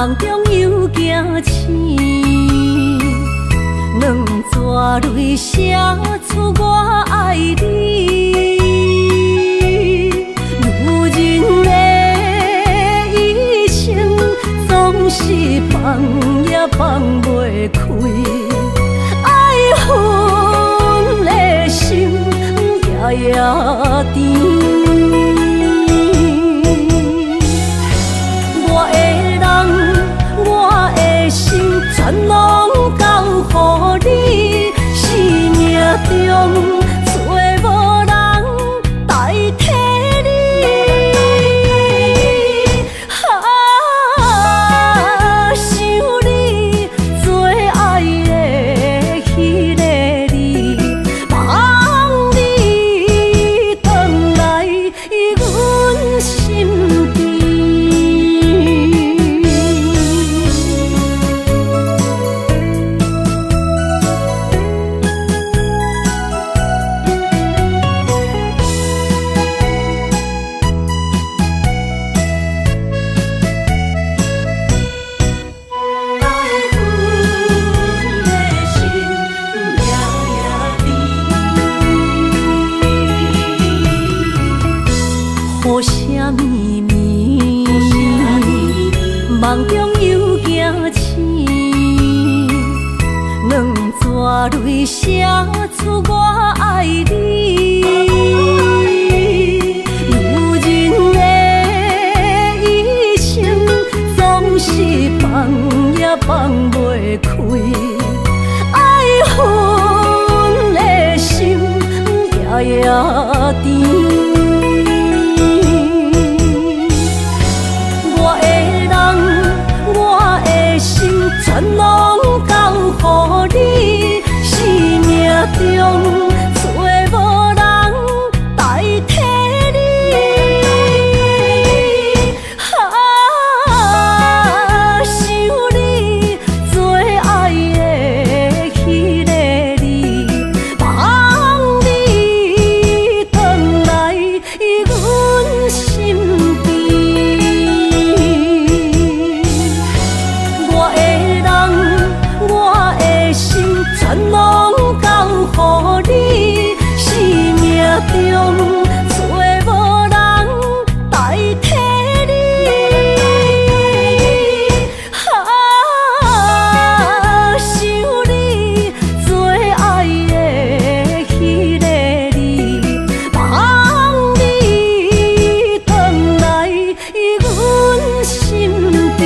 梦中又惊醒，两撮泪写出我爱你。女人的一生总是放也放袂开，爱恨的心夜夜甜。全拢交予你，生命中找无人代替你。想你最爱的迄个你，望你回来阮心边。梦中又惊醒，两撮泪写出我爱你。女人的一生总是放也放袂开，爱恨的心夜夜甜。全拢交予你，生命中找无人代替你。想你最爱的迄个你，望你回来阮心边。全拢交予你，生命中找无人代替你。想你最爱的迄个你，望你回来阮心边。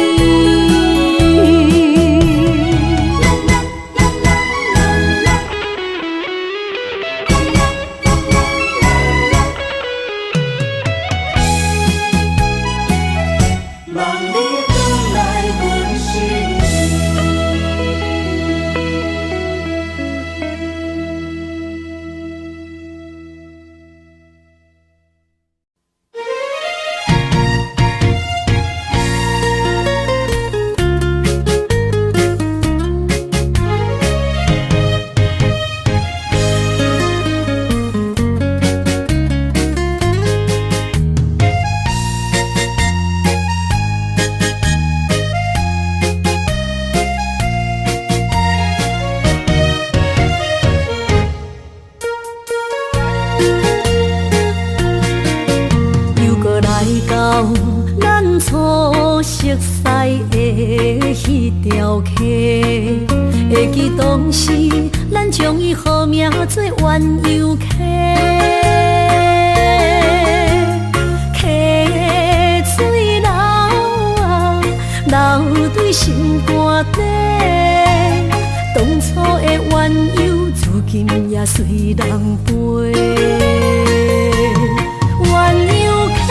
咱初熟悉的迄条溪，会记当时咱将伊号名做鸳鸯溪。溪水流啊，流对心肝底。当初的鸳鸯，如今也随人飞。鸳鸯溪。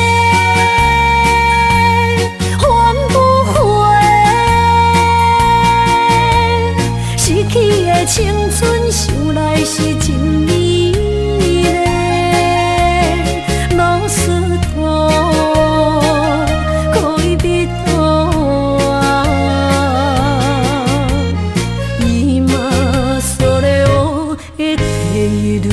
青春想来是真美丽，老师徒可以途啊，今所了的地路。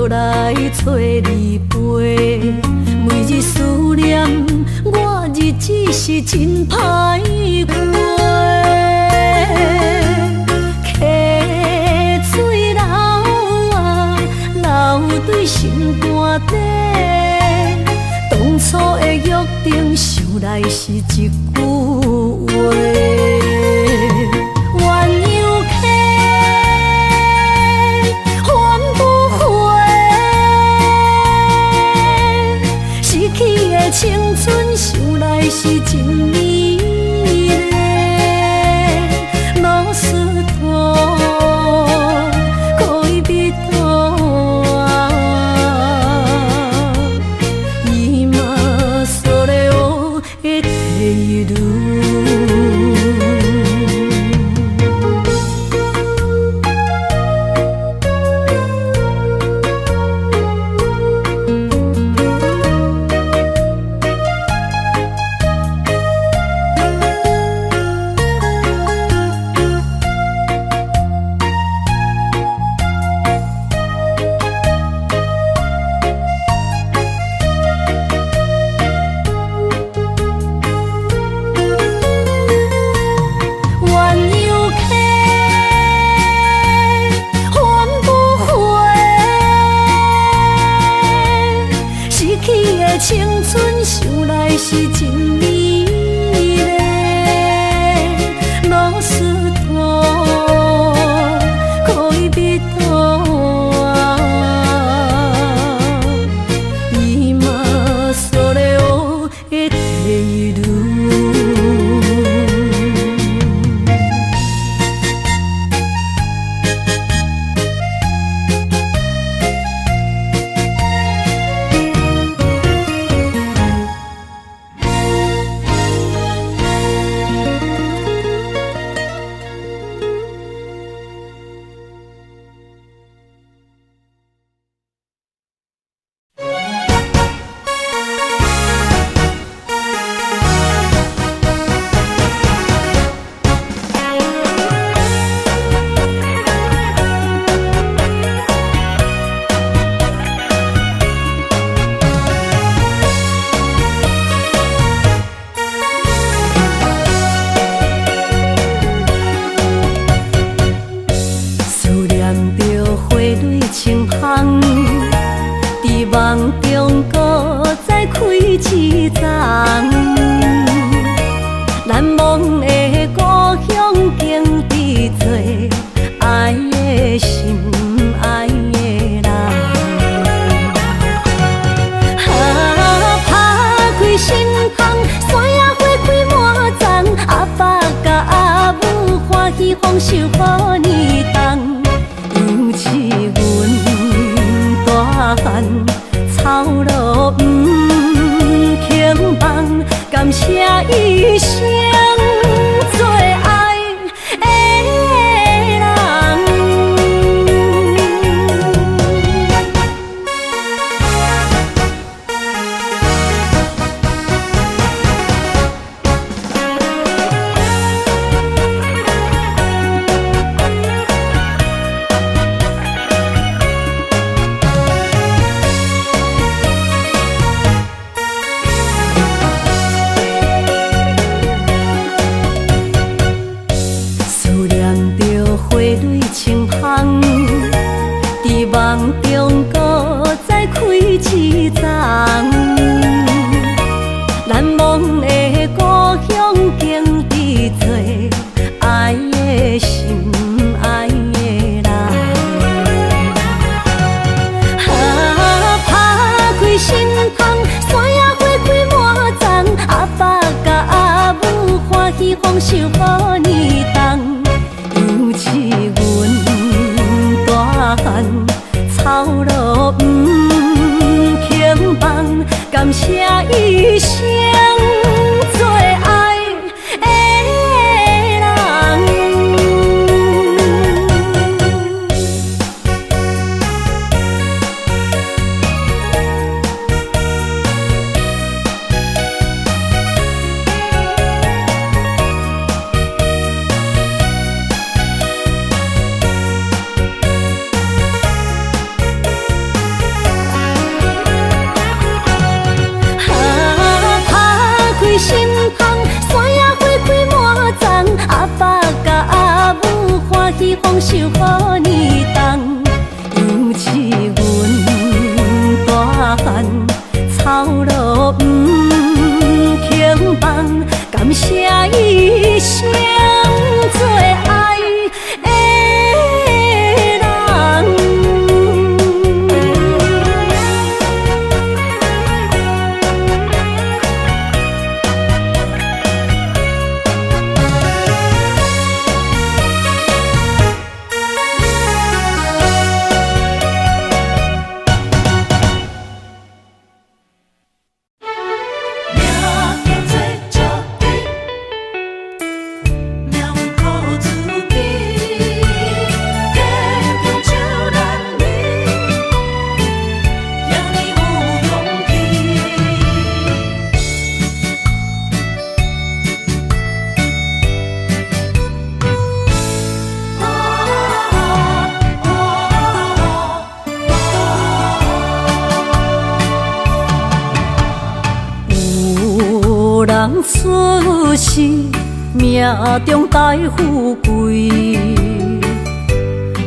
来找你陪。每日思念，我日子是真歹过。溪水流啊，流对心肝底。当初的约定，想来是一句话。青春想来是真美丽，老师徒恋人啊，今それを得ている。青春想来是真美丽，老师徒恋人啊，今それを得ている。梦中搁再开一丛，难忘的故乡经伫做爱的心爱的人。打开心窗，山野花开满丛，阿爸甲阿母欢喜丰收好年冬，尤是阮大汉。草路不轻放，感谢一生做爱的人。梦中搁再开一丛，难忘的故乡经伫做爱的心爱的人。打开心窗，山野花开满丛，阿爸甲阿母欢喜丰收好年冬，尤是阮大汉。草路不轻放，感谢一生做爱的人。受好年冬，尤是阮大汉草路不轻放，感谢一生做爱的人。人出世，命中带富贵，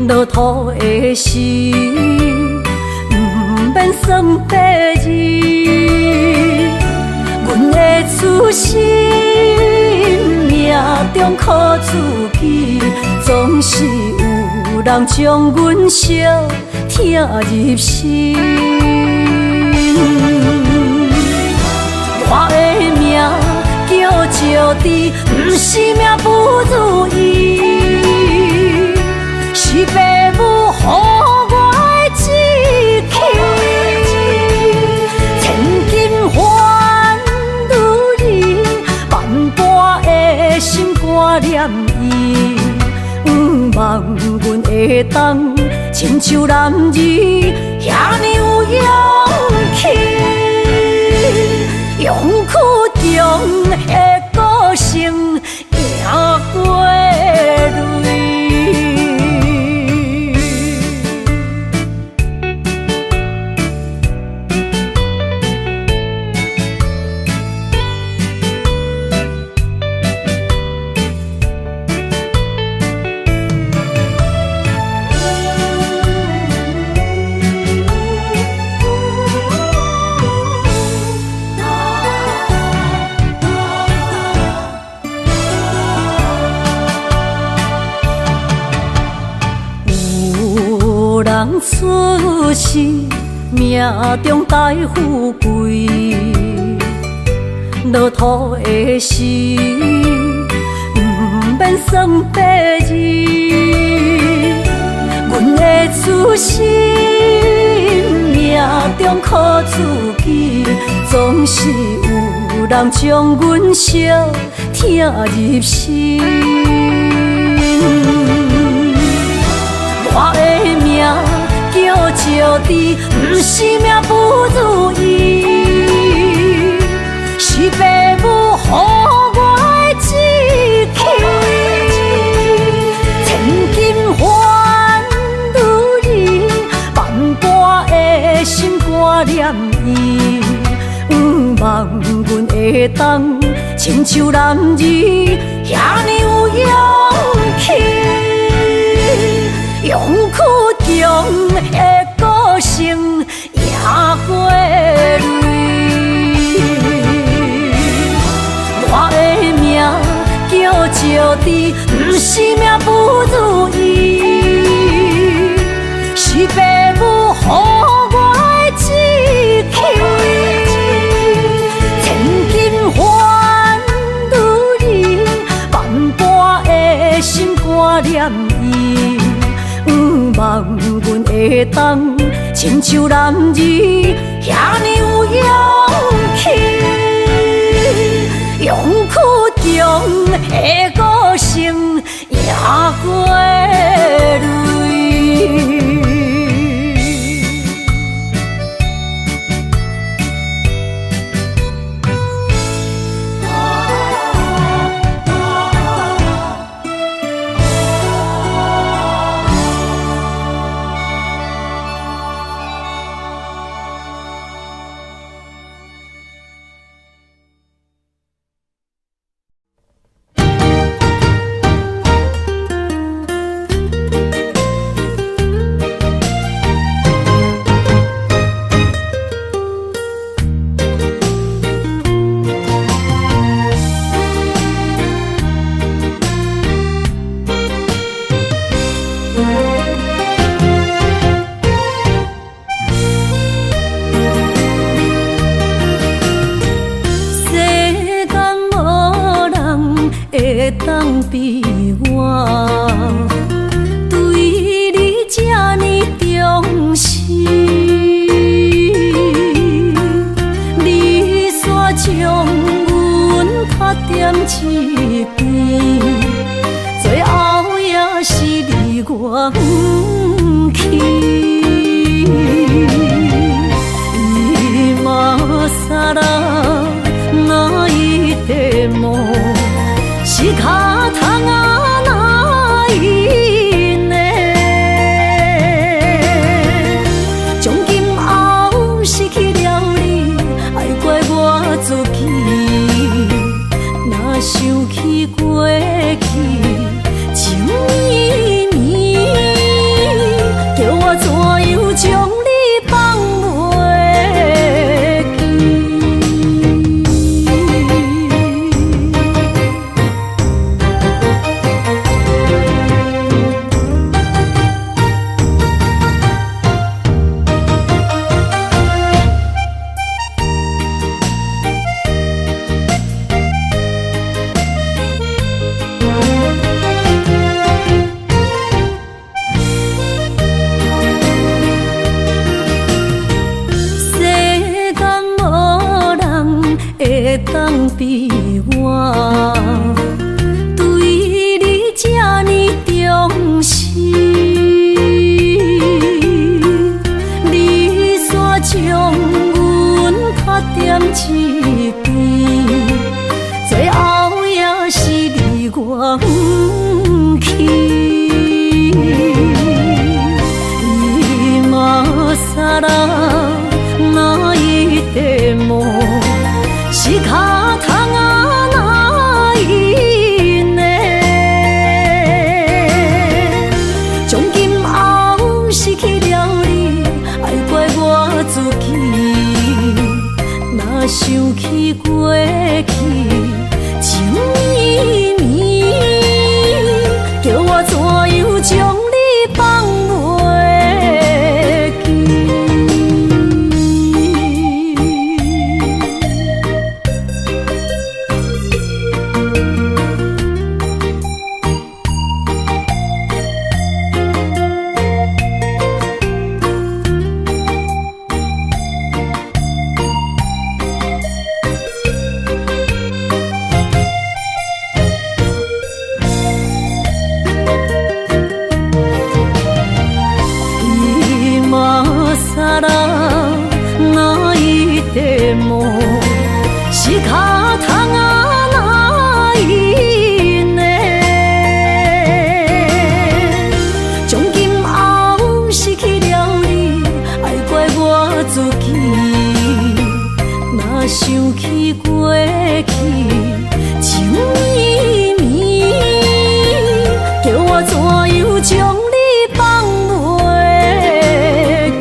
落土的时，不免算白字。阮的出身，命中靠自己，总是有人将阮惜听入心。我的命叫石猪，不是命不如意，是父母予我的志气。千金换如意，万般的心挂念伊，望阮会当亲像男儿遐尼有勇气。勇气中的歌声赢过泪。人出世，命中带富贵，落土的时，不免算白字。阮的出身，命中靠自己，总是有人将阮惜听入心。我的命叫石猪，不是命不如意，是父母予我的志气。千金换如意，万般的心挂念伊，望阮会当亲像男儿遐尼有勇气。勇气中的歌声赢过泪。我的命叫石猪，不是命不如意，是父母予我的志气。千金换如意，万般的心挂念伊。望阮会当亲像男儿遐尼有勇气。勇气中的歌声赢过泪。比我对你这呢重视，你煞将阮拍点一边，最后也是你我不去。伊嘛傻啦，哪一地梦是脚痛啊？哪一呢？从今后失去了你，爱怪我自己。若想起过去情绵绵，叫我怎样将你放袂记？会当比我对你这呢重视，你煞将阮拍点一边，最后也是你我不去。伊嘛傻啦，哪一地梦是脚痛啊？哪一呢？从今后失去了你，爱怪我自己。若想起过去情绵绵，叫我怎样将你放袂记？傻啦，哪一地梦是脚痛啊？哪一呢？从今后失去了你，爱怪我自己。若想起过去情绵绵，叫我怎样将你放袂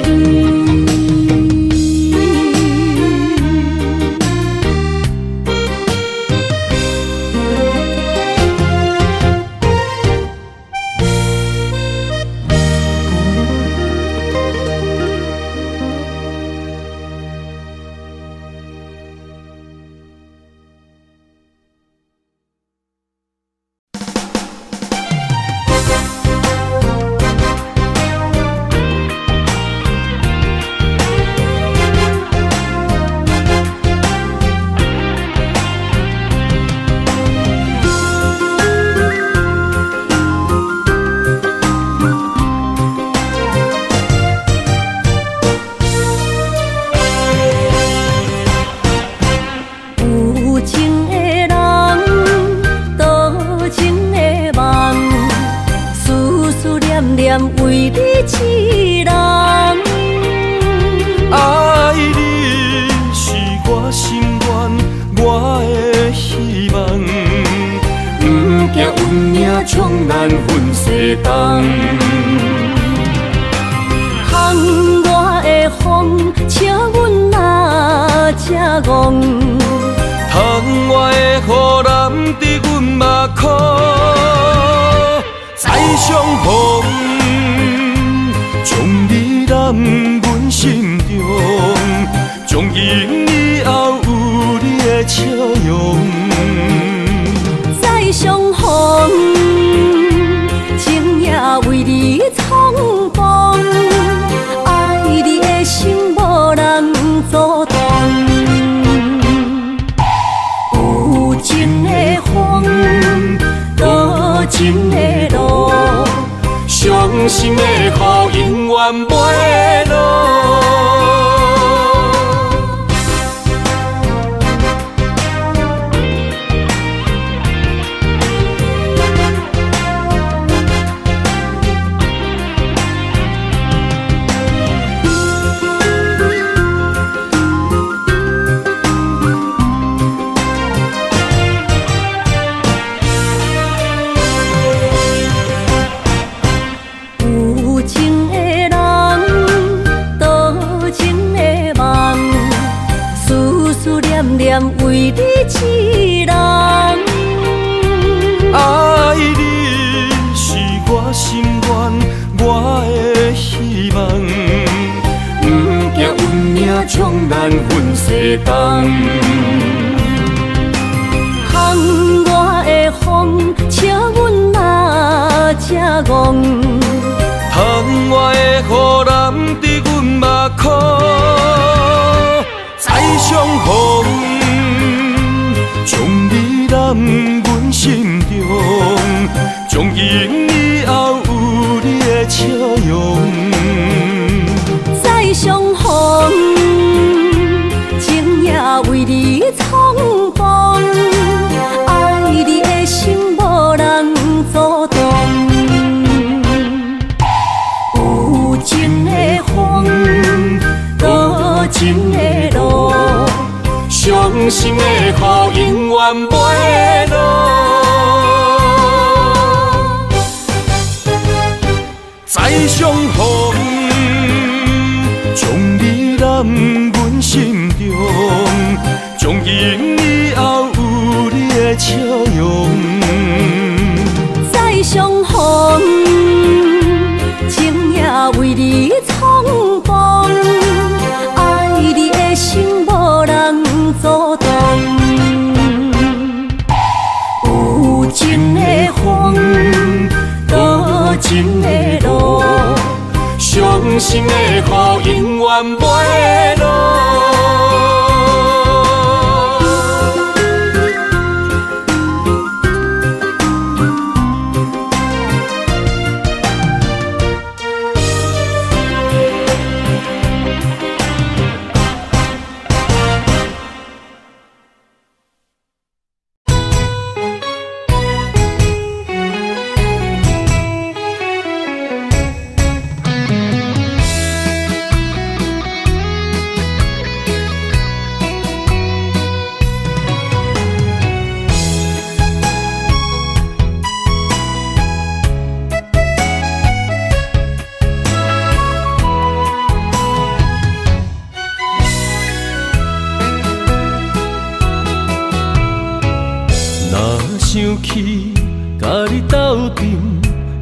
记？为你痴人，爱你是我心愿，我的希望。不惊运命冲咱分世东，风外的风，请阮哪只戆？窗外的雨淋伫阮目眶，再相逢。将你揽阮心中，从今以后有你的笑容。再相逢，情也为你冲动，爱你的心无人阻挡。有情的风，多情的路，伤心的雨永远袂落。为你一人，爱你是我心愿，我的希望。不惊运命冲咱分世东，风我的风，笑阮哪只戆？窗外的雨淋伫阮目眶，再相逢。将你揽阮心中，从今以后有你的笑容。再相逢，情也为你冲动，爱你的心无人阻挡。有情的风，多情的路。伤心的雨永远袂落，再相逢，将你揽阮心中，从今以后有你的笑容。再相逢，情也为你冲动，爱你的心无人阻挡。有情的风，多情的路，伤心的雨永远袂落。想起甲你斗阵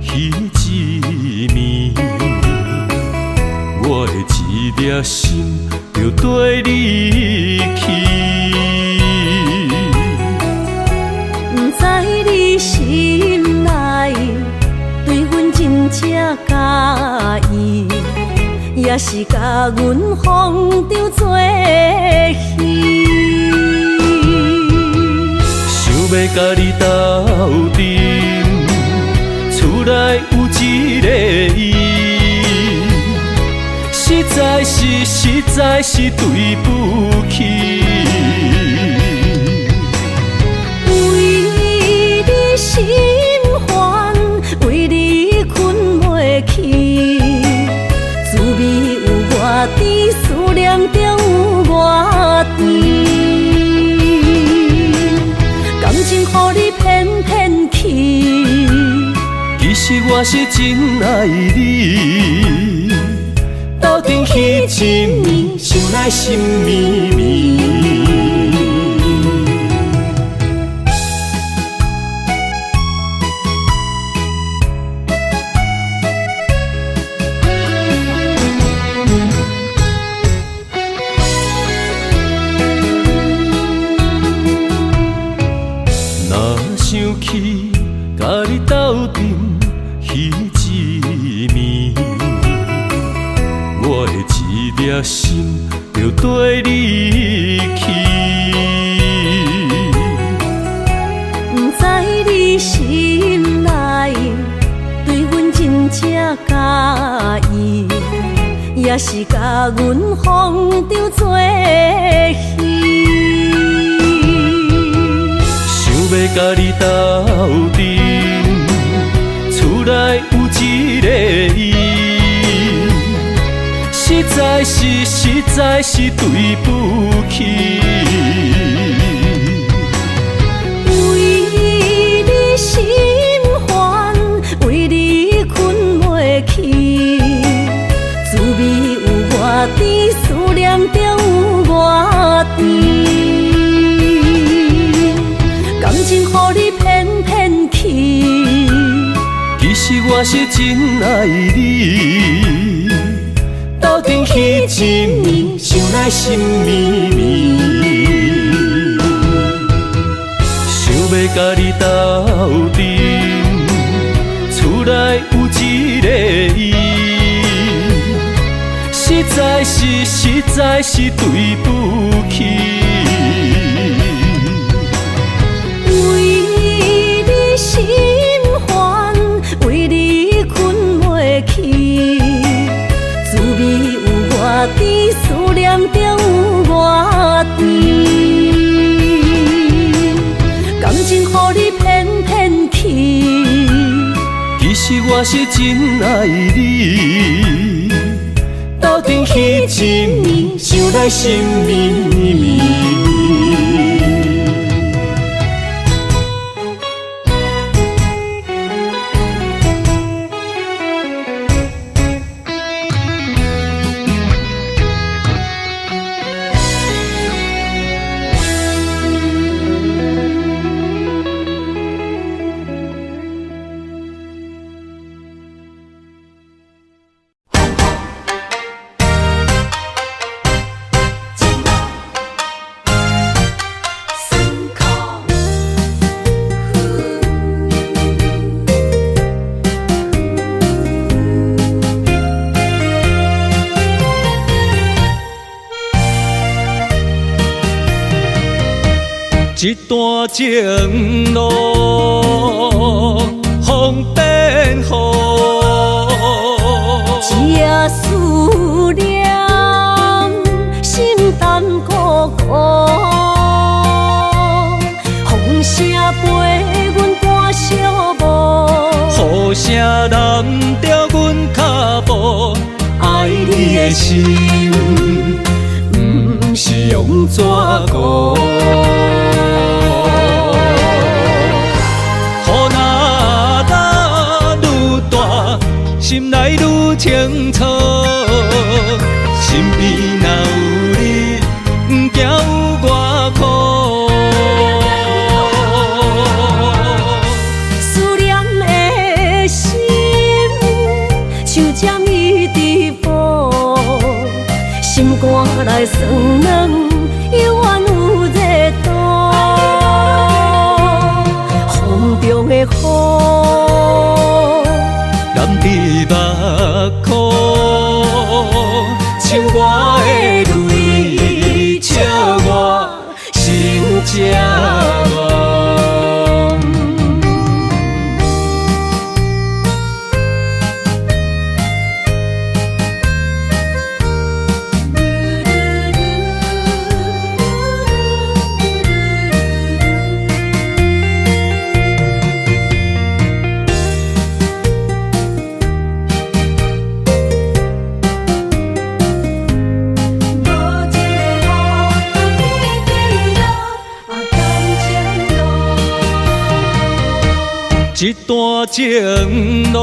彼一暝，我的一粒心就跟你去。不知你心内对阮真正介意，也是甲阮放着做戏。要甲你斗阵，厝内有一个伊，实在是对不起。为你心烦，为你困袂去，滋味有外甜，思念中有外甜。感情予你骗骗去，其实我是真爱你。斗阵彼一暝，想来心绵绵。若想起甲斗阵彼一暝，我的一粒心就跟你去。不知你心内对阮真正介意，也是甲阮放着做戏。想要甲你斗阵，厝内有一个伊，实在是对不起。为你心烦，为你困袂去，滋味有外甜，思念就有外甜。感情予你骗骗去，其实我是真爱你。斗阵彼一暝，想来心绵绵。想要甲你斗阵，厝内有一个伊，实在是对不起。为你心烦，为你困袂去，滋味有外甜，思念就有外甜。感情予你骗骗去，其实我是真爱你。斗阵彼一暝，想来心绵绵。一段情路风变雨，一夜思念心淡孤孤，风声陪阮赶小步，雨声淋着阮脚步，爱你的心不是用纸糊。心内愈清楚，身边若有你，不惊有我苦。思念的心像针伊直补，心肝内酸软，犹原有热度。风中的雨。你目眶，像我的泪，笑我心这乱。一段情路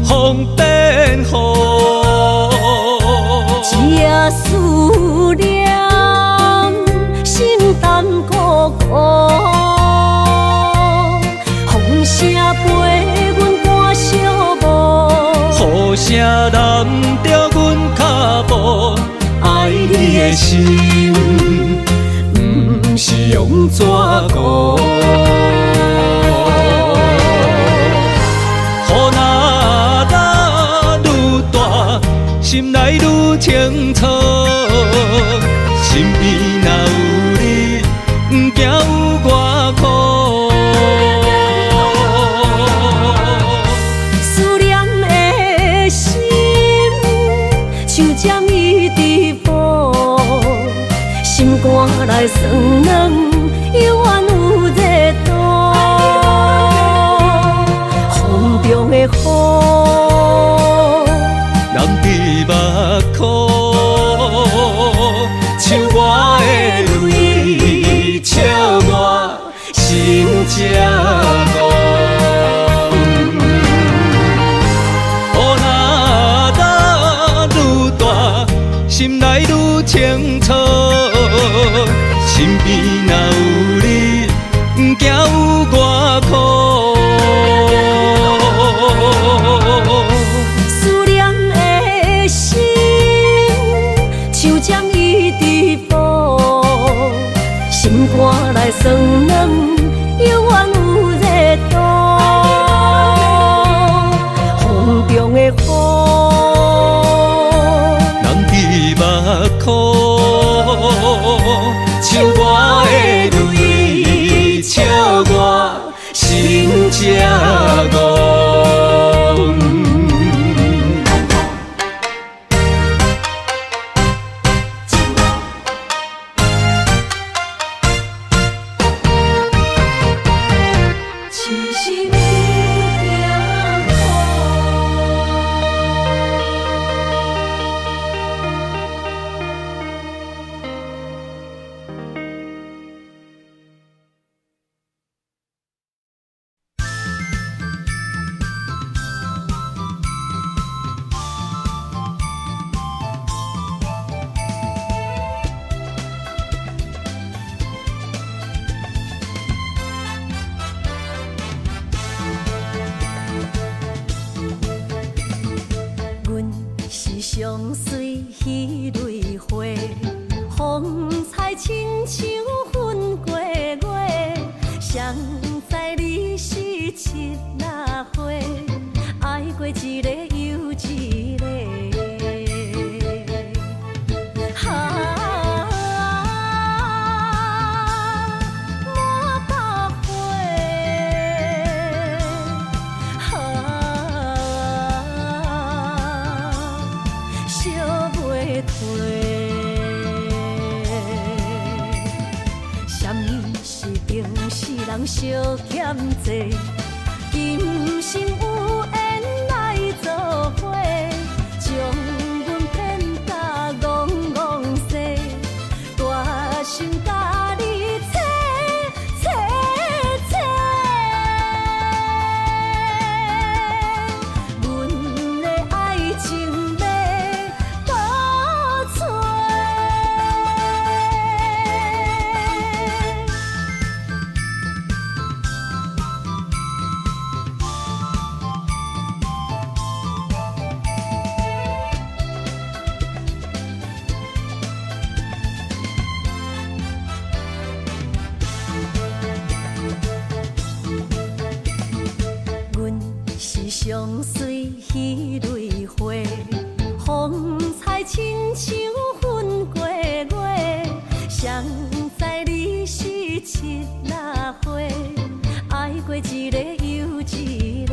风变雨，一夜思念心淡孤孤，风声陪阮赶小步，雨声淋着阮脚步，爱你的心不是用纸糊。是你行相随彼蕊花，风采亲像云过月。谁知你是七若花，爱过一个又一个。人相欠债，今生有缘来作伙，将阮骗甲戆戆西，大心甲你找找找，阮的爱情要倒找。相随彼蕊花，风采亲像云过月。谁知你是七若花，爱过一个又一个。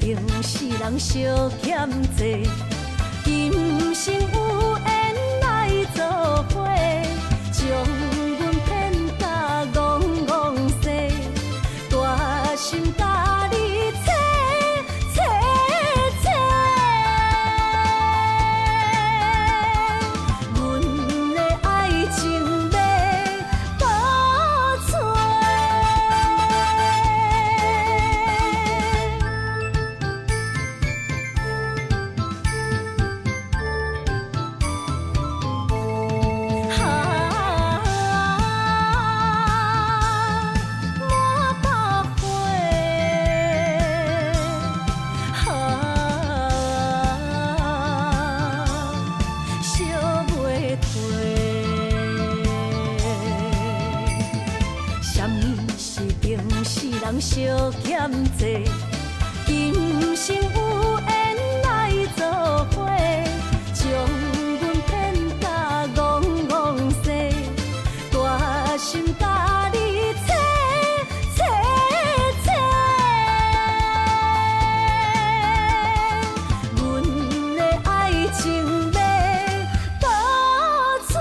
人相欠债，今生有缘来作伙，将阮骗甲戆戆西，大心甲你找找找，阮的爱情要倒找。人相欠债，今生有缘来作伙，将阮骗甲戆戆西，大心甲你找找找，阮的爱情要倒找。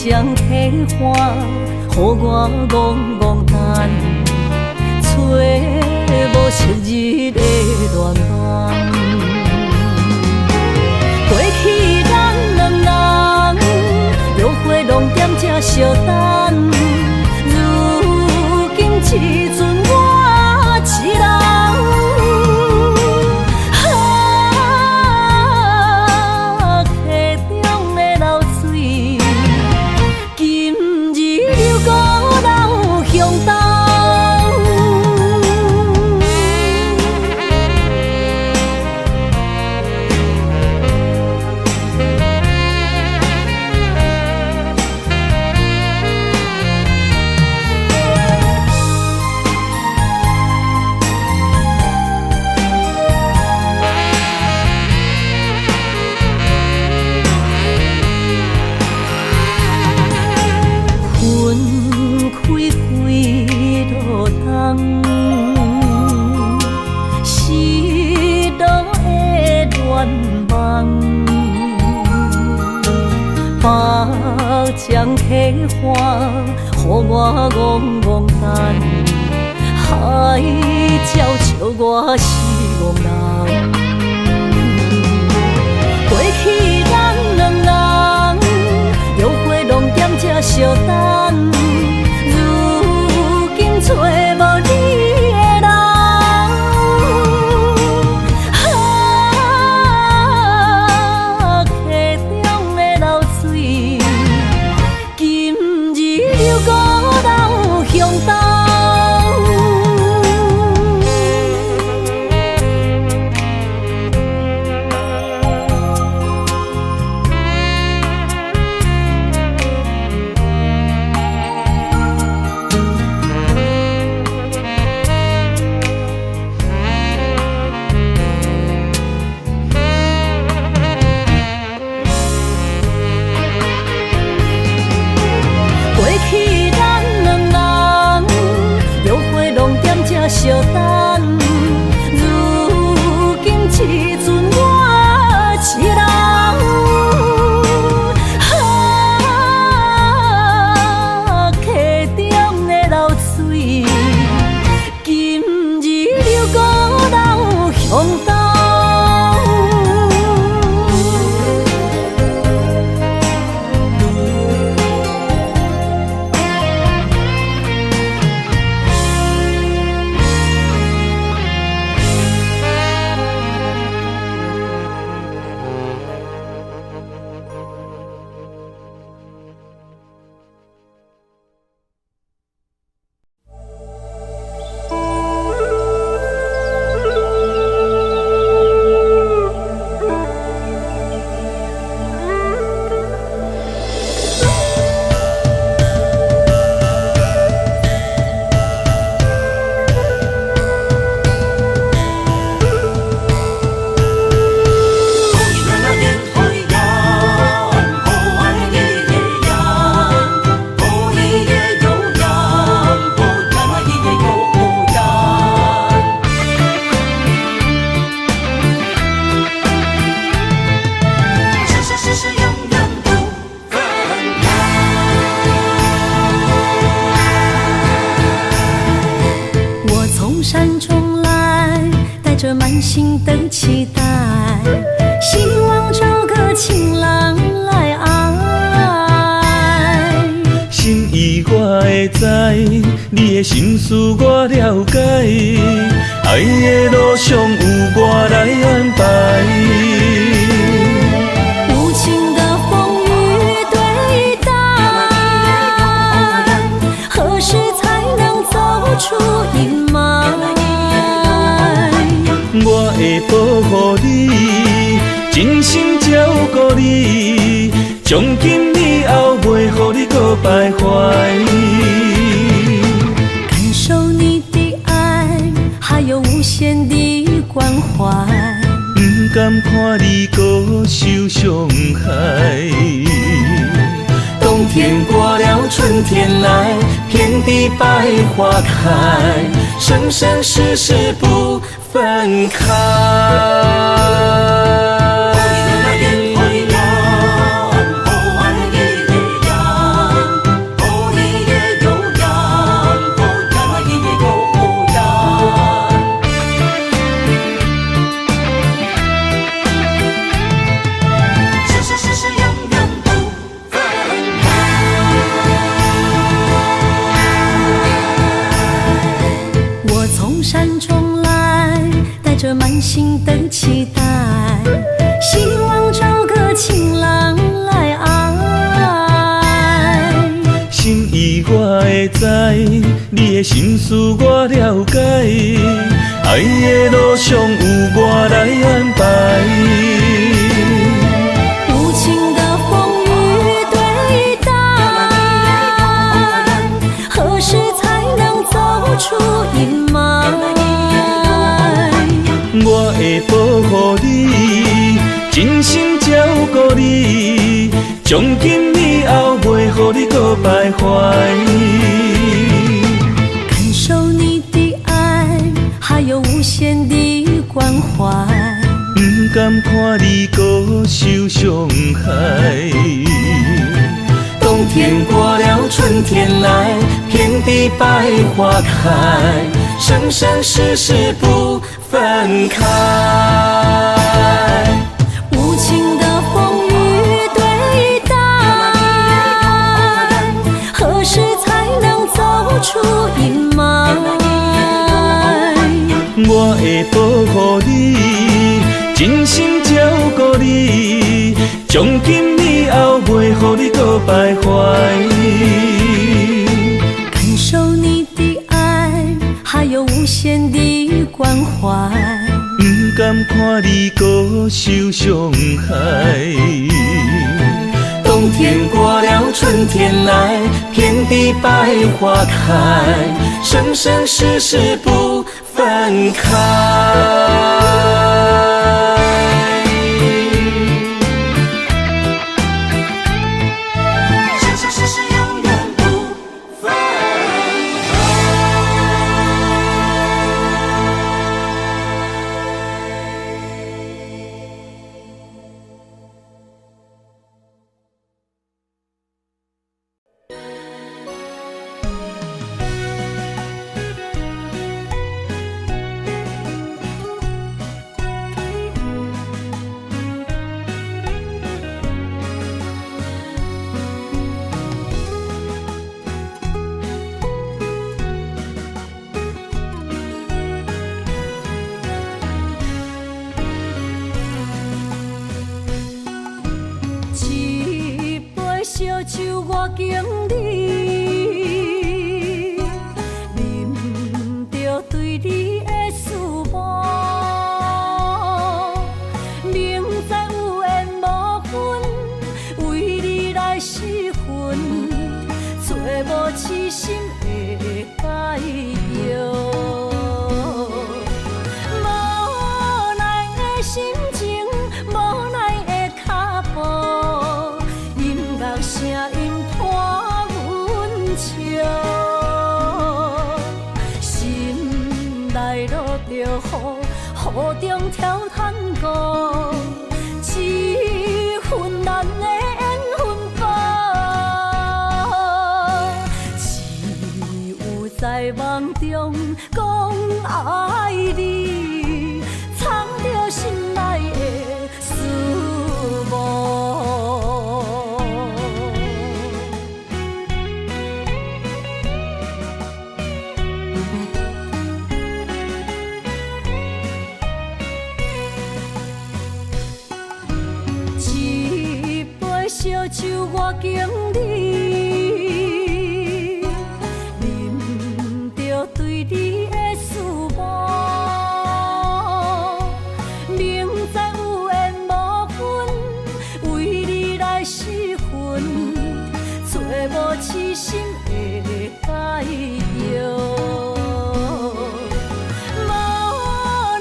江替换，予我戆戆等，找无昔日的恋梦。过去咱两人，约会拢踮这相等，如今只剩我一人。将开花，予我戆戆等，海鸟笑我是憨人。过去咱两人，约会拢踮这相等，如今找无你。相等，如今只剩我一人。溪中的流水，今日流孤老向东。山中来，带着满心的期待，希望找个情郎来爱。心意我会知，你的心思我了解，爱的路上有我来安排。无情的风雨对待，何时才能走出阴霾？我会保护你，真心照顾你，从今以后袂予你搁徘徊。感受你的爱，还有无限的关怀，不甘看你搁受伤害。冬天过了，春天来，遍地百花开，生生世世不分开。有心等期待，希望找个情人来爱。心意我会知，你的心思我了解，爱的路上有我来安排。无情的风雨对待，何时才能走出阴霾？我会保护你，真心照顾你，从今以后袂予你搁徘徊。感受你的爱，还有无限的关怀。不甘看你搁受伤害。冬天过了，春天来，遍地百花开，生生世世不分开。无情的风雨对待，何时才能走出阴霾？我会保护你，真心照顾你，从今以后袂予你搁徘徊。感受你的爱，还有无限的关怀。不甘看你搁受伤害。冬天过了，春天来，遍地百花开，生生世世不分开。生生世世永远不分开。一杯烧酒我敬你，啉着对你的思慕，明知有缘无分，为你来失魂，找无痴心的解药。无奈的心情，无奈的脚步，音乐声音伴阮笑，心内落着雨，雨中跳探戈，一份难的缘分报，只有在梦中讲爱你，藏着心内的思慕。一杯烧酒我敬你，啉着对你的思慕，明知有缘无分，为你来失魂，找无痴心的解药。无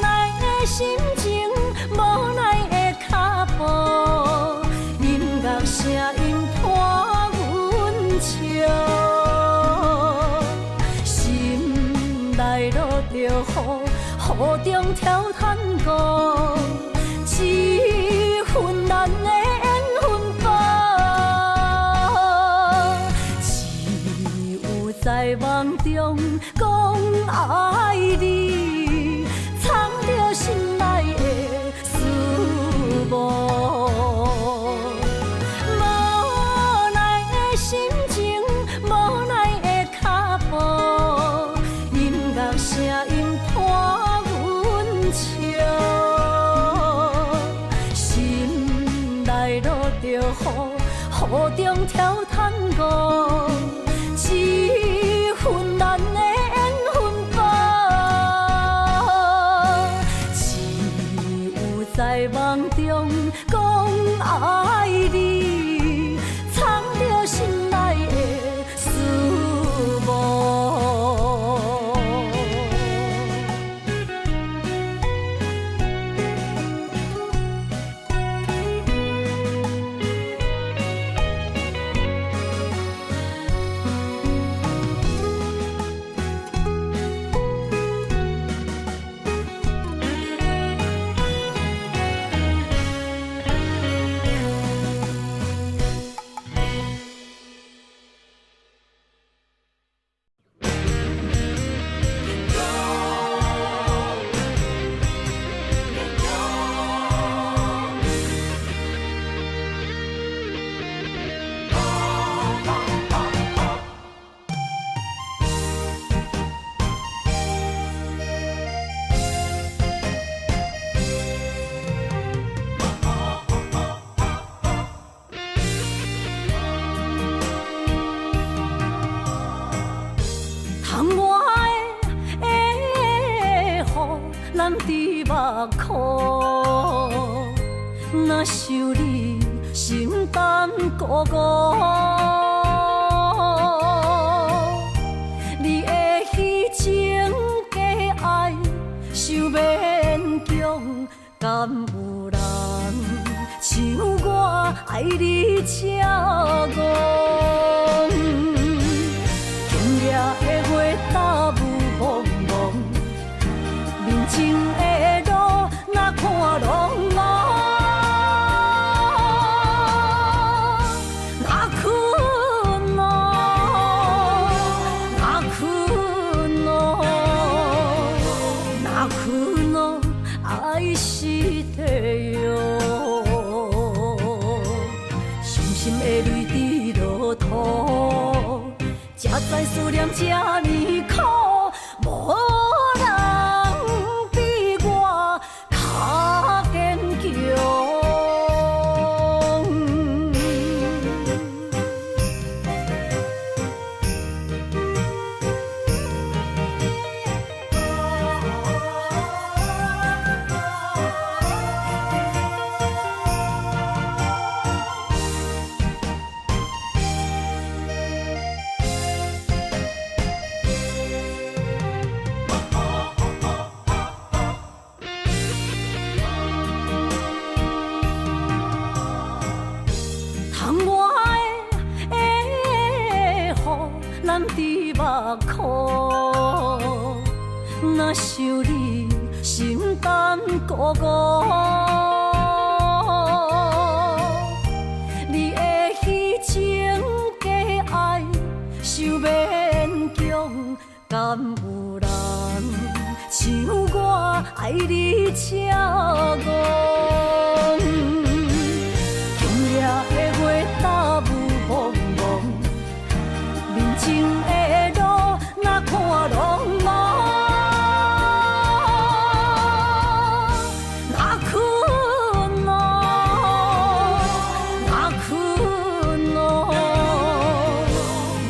奈的心情，无奈的脚步，音乐声音伴阮笑，心内落着雨，雨中跳探戈，一份难的缘分报，只有在梦中讲爱你，藏着心内的思慕。无奈的心情，无奈的脚步，音乐声音伴阮笑。土中挑炭五，一份咱的缘分吧。只有在梦中讲爱你，藏着心内的思慕。咱伫目眶，若想你心胆孤孤，你的虚情假爱想勉强，敢有人像我爱你这戆？今夜的月打雾蒙蒙。人情的路，哪看拢无，哪困哦，哪困哦，哪困哦，爱是地哟，伤心的泪滴落土，才知思念这呢苦，无。坚强。咱伫目眶，若想你心胆孤孤，你的虚情假爱想勉强，敢有人像我爱你这戆？今夜的月打雾蒙蒙。人情的路，哪看拢无，哪困哦，哪困哦，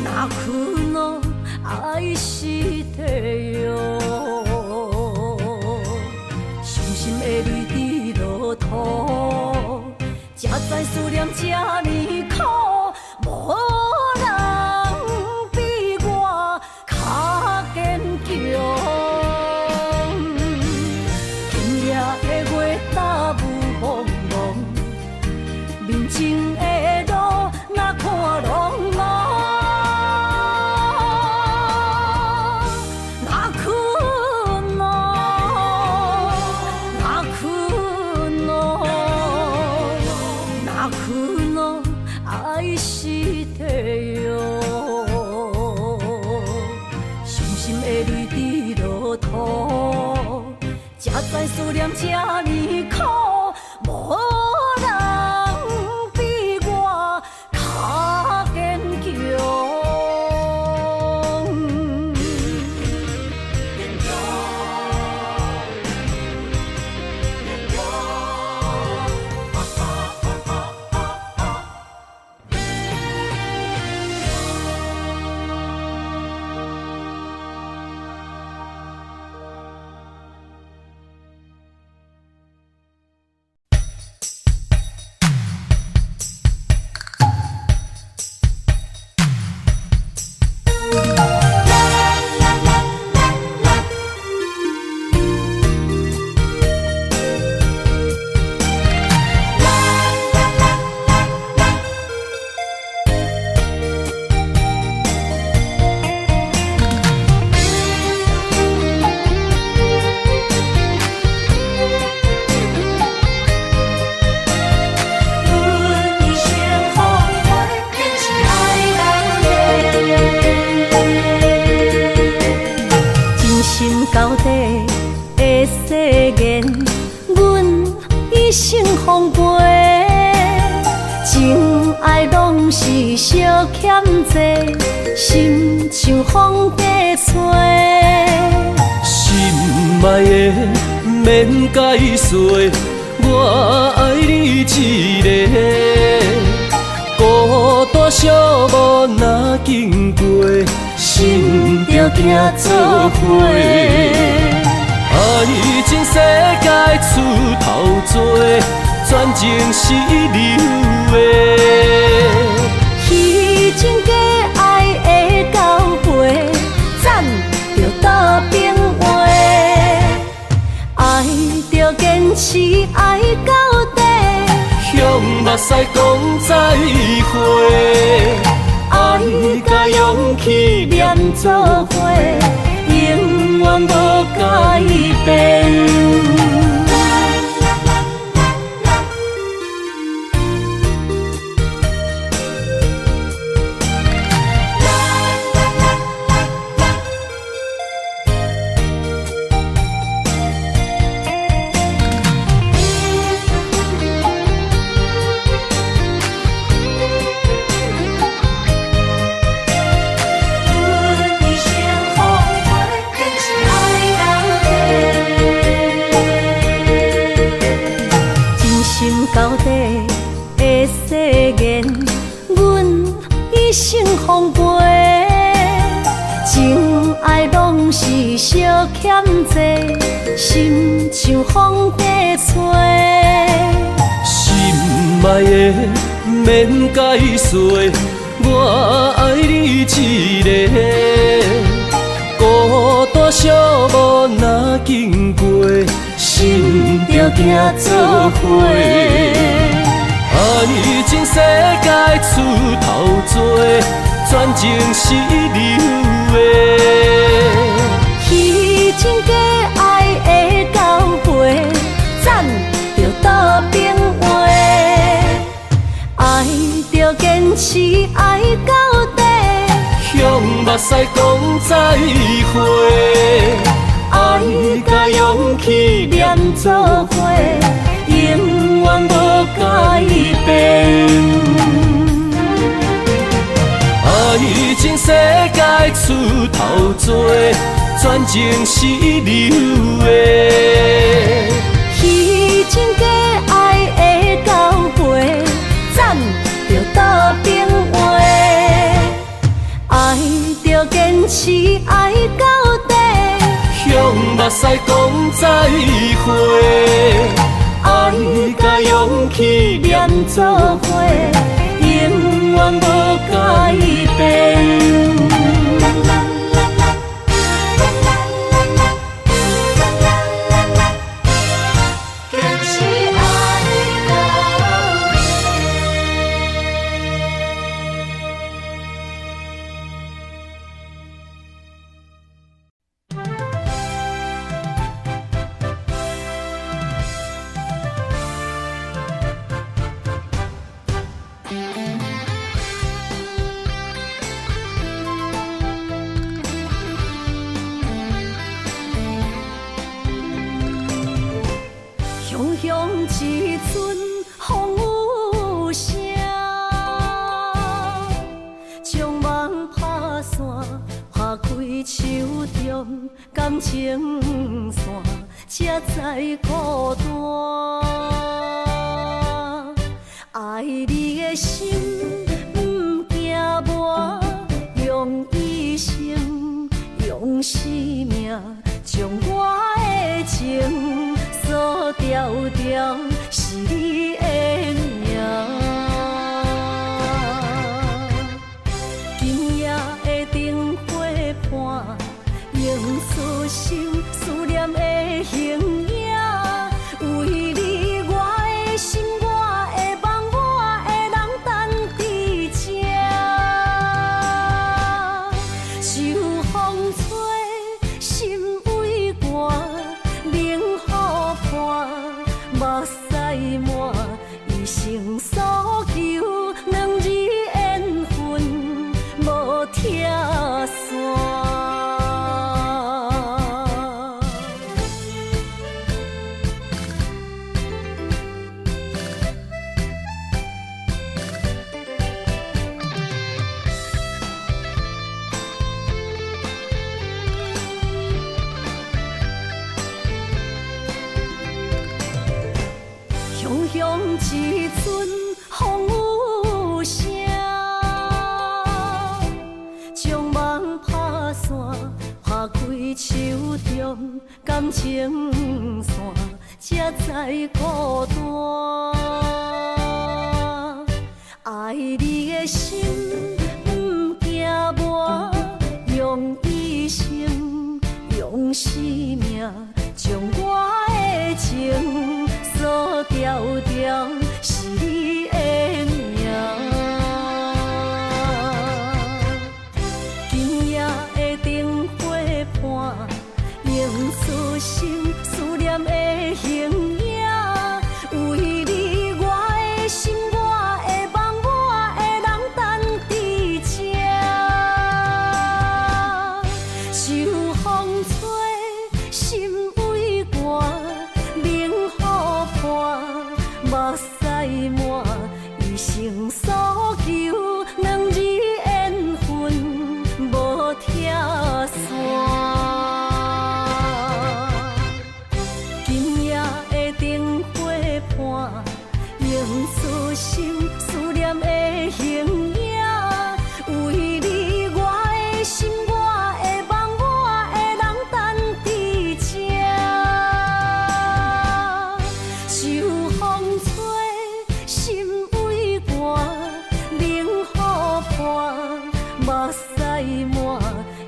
哪困哦，爱是地哟，伤心的泪滴落土，才知思念这呢苦，无。坚强，今夜的月打雾蒙蒙，人情的路哪看拢无，哪困哦，哪困哦，哪困哦，爱是地哟。的泪滴落土，才知思念这呢苦，无人比我较坚强。到底的誓言，阮一生奉陪。情爱拢是小欠债，心像风在吹。心爱的免解释，我爱你一个。孤单寂寞若经过，心着行做伙。爱情世界出头多，全情是流的。虚情假爱的交汇，赞着倒变话。爱着坚持爱到底，向目屎讲再会。爱甲勇气念做伙，永远无改变。到底的誓言，阮一生奉陪。情爱拢是小欠债，心像风在吹。心爱的免解释，我爱你一个。孤单寂寞若经过，心着行做伙。爱情世界出头多，全情是流的。虚情假爱的交汇，赞着倒变话。爱着坚持爱到底，向目屎讲再会。爱甲勇气念做伙，永远无改变。爱情世界出头多，全情是流的。虚情假爱的交汇，赞着倒变话。爱着坚持爱到底，向目屎讲再会。爱甲勇气念做伙，永远无改变。一阵风雨声，将梦拍散，拍开手中感情线，才知孤单。爱你的心不惊磨，用一生用生命，将我的情锁条条，是你的名。今夜的灯火伴，映出心思念的形影。为你，我的心，我的梦，我的人等伫这。秋风吹，心微寒，冷雨伴，目屎满，一生所求，两日缘分无拆散。一阵风雨声，将梦拍散，拍开手中感情线，才知孤单。爱你的心不惊磨，用一生用生命，将我的情锁条条，是你的名。今夜的灯火伴，映出心思念的形影。为你，我的心，我的梦，我的人等伫这。秋风吹，心微寒，冷雨伴，目屎满，一生所求，两日缘分无拆散。今夜的灯火伴，映出心思念的形影。为你，我的心，我的梦，我的人等伫这。秋风吹，心微寒，冷雨伴，目屎满，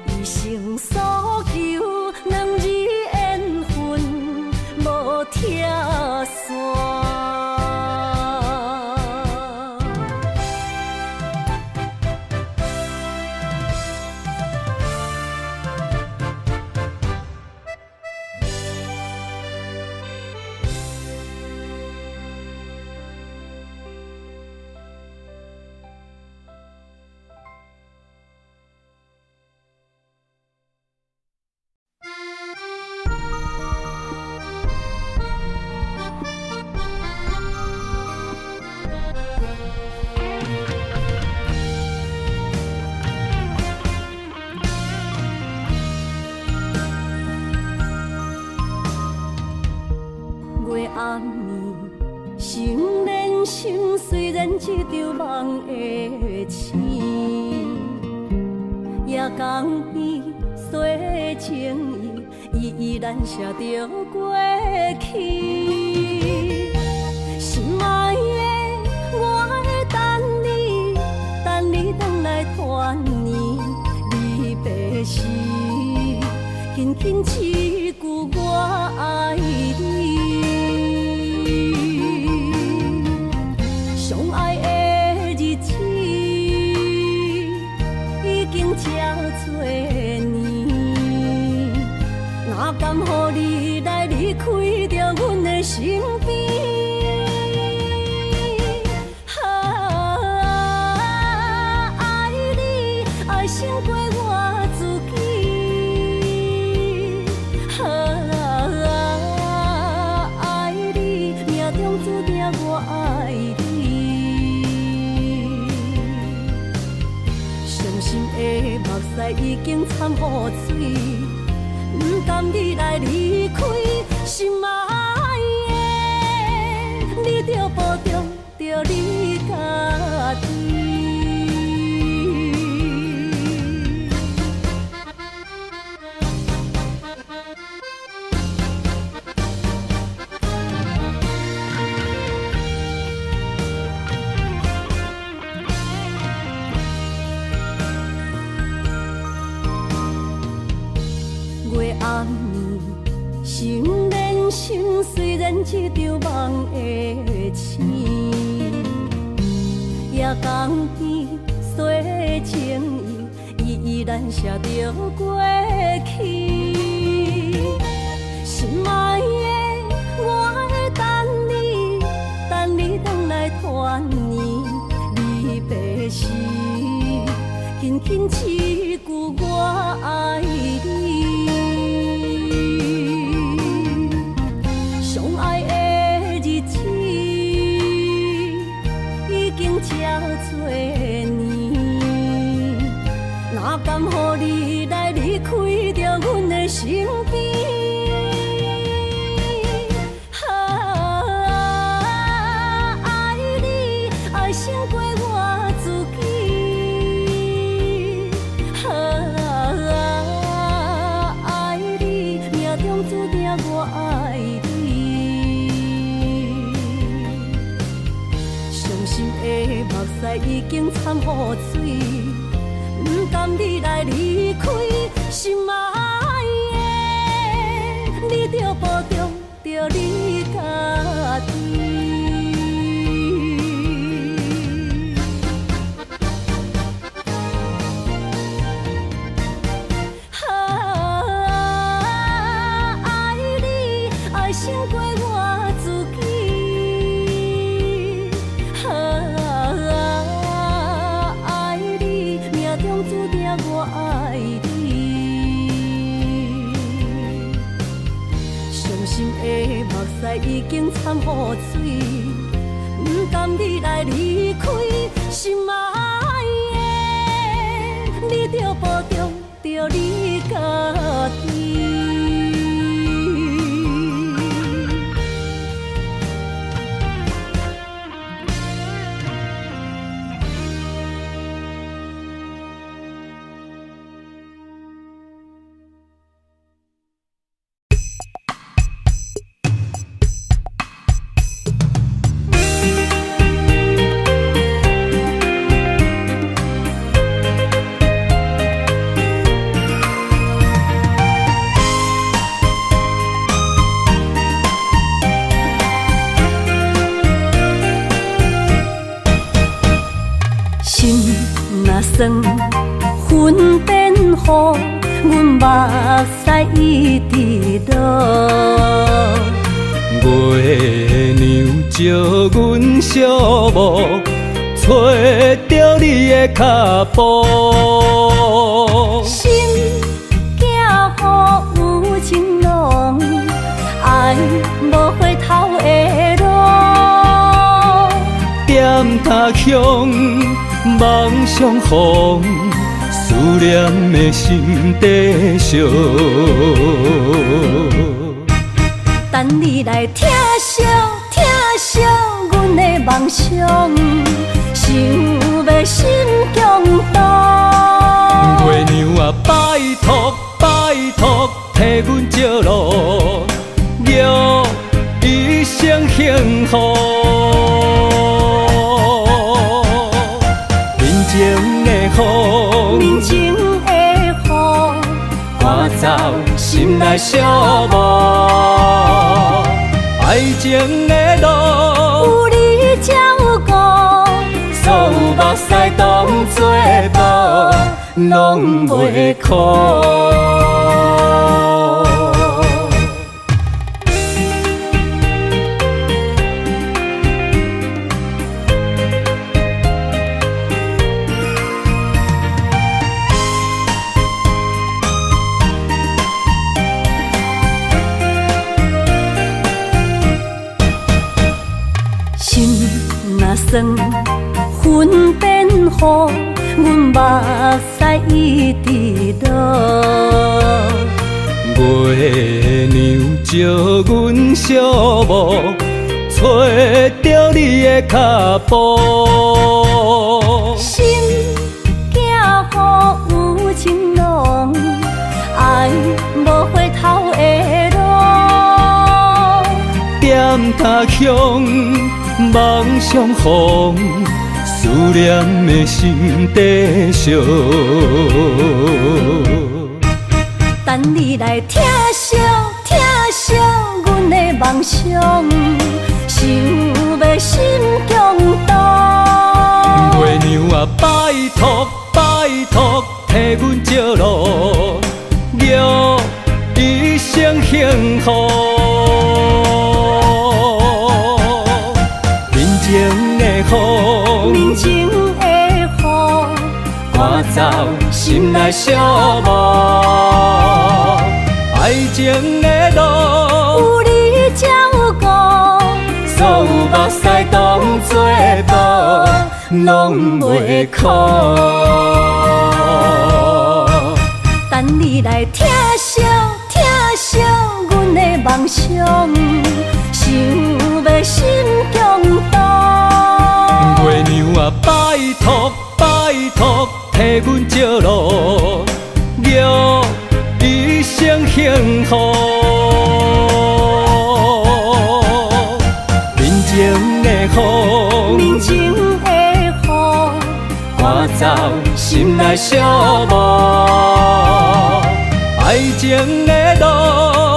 一生所求，两日缘分无拆散。月暗暝，心连心，虽然一场梦的醒。夜江边，洗情意，依然写着过去。心爱的，我会等你，等你回来团圆。离别时，轻轻一句我爱你。相爱的日子已经这多年，哪甘予你来离开着阮的身边？爱你爱胜过我自己，爱你命中注定我爱你。的目屎已经掺雨水，不甘你来离开，心爱的，你着保重着你家己。月暗暝，心连心，虽然一场梦的醒。夜江边，洗情意，依然写着过去。心爱的，我会等你，等你回来团圆。离别时，轻轻一句我爱你。相爱的日子已经这多年，哪甘予你来离开着阮的身边？经掺雨水，不甘你来离开，心爱的，你着保重着你家己。胜过我自己，爱你，命中注定我爱你。伤心的目屎已经掺雨水，不甘你来离开，心爱的，你着保重着你家己。酸云变雨，阮目屎一直落。月娘招阮寂寞，找着你的脚步。心寄予有情郎，爱无回头的路。点头向梦相逢，思念的心底烧。等你来疼惜阮的梦想，想要心强大。月娘啊，拜托替阮照路，愿一生幸福。面前的雨，赶走心内寂寞。爱情的路，有你才有顾，所有目屎当作报，拢袂苦。酸云变雨，阮目屎一直落。月娘招阮寂寞，找着你的脚步。心寄予有情郎，爱无回头的路。点头向梦相逢，思念的心底烧。等你来疼惜阮的梦想，想要心强大。月娘啊，拜托替阮照路，愿一生幸福。面前的雨，赶走心内寂寞。爱情的路，有你才有顾，所有目屎当作报，拢袂苦。等你来疼惜阮的梦想，想要心强大。月娘啊，拜托替阮照路，愿一生幸福。面前的雨，小无，爱情的路，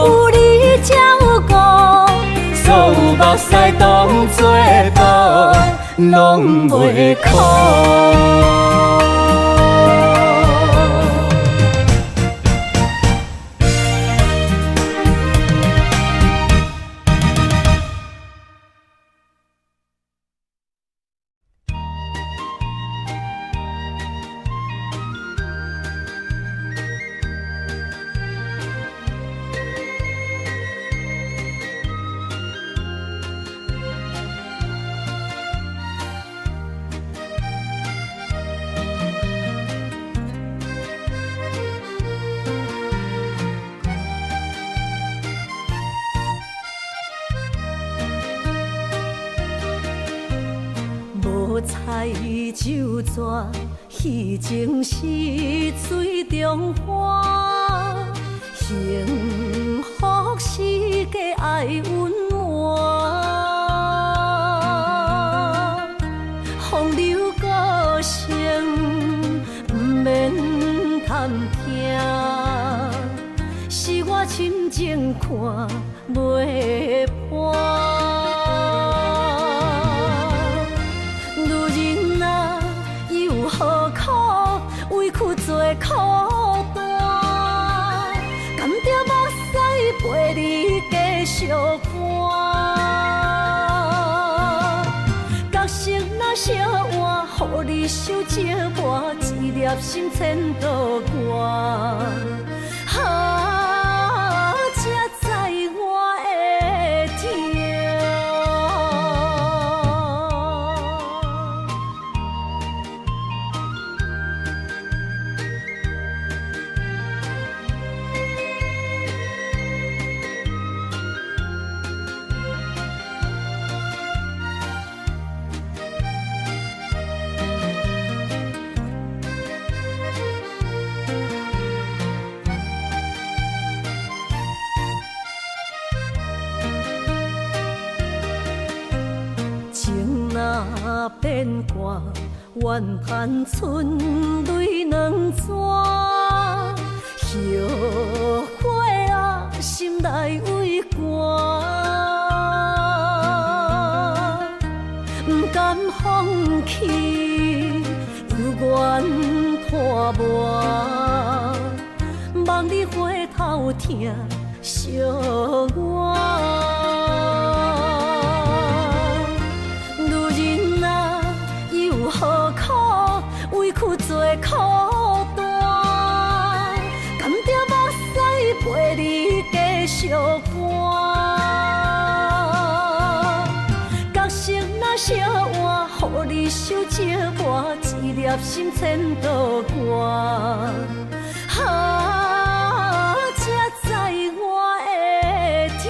有你才有我，所有目屎当作毒，拢袂苦。彩酒蛇，戏情是水中花，幸福是家爱温暖，风流歌声不免贪听，是我深情看袂破。做苦单，甘着目屎陪你继续搬。角色若烧换，予你受折磨，一粒心千道寒。才知我的痛。变卦，怨叹春泪两逝，后悔啊，心内为寒，不甘放弃，犹原拖磨，望你回头听惜我。做苦单，甘着目屎陪你继续搬。角色若烧换，予你受折磨，一粒心千道寒。才知我的痛。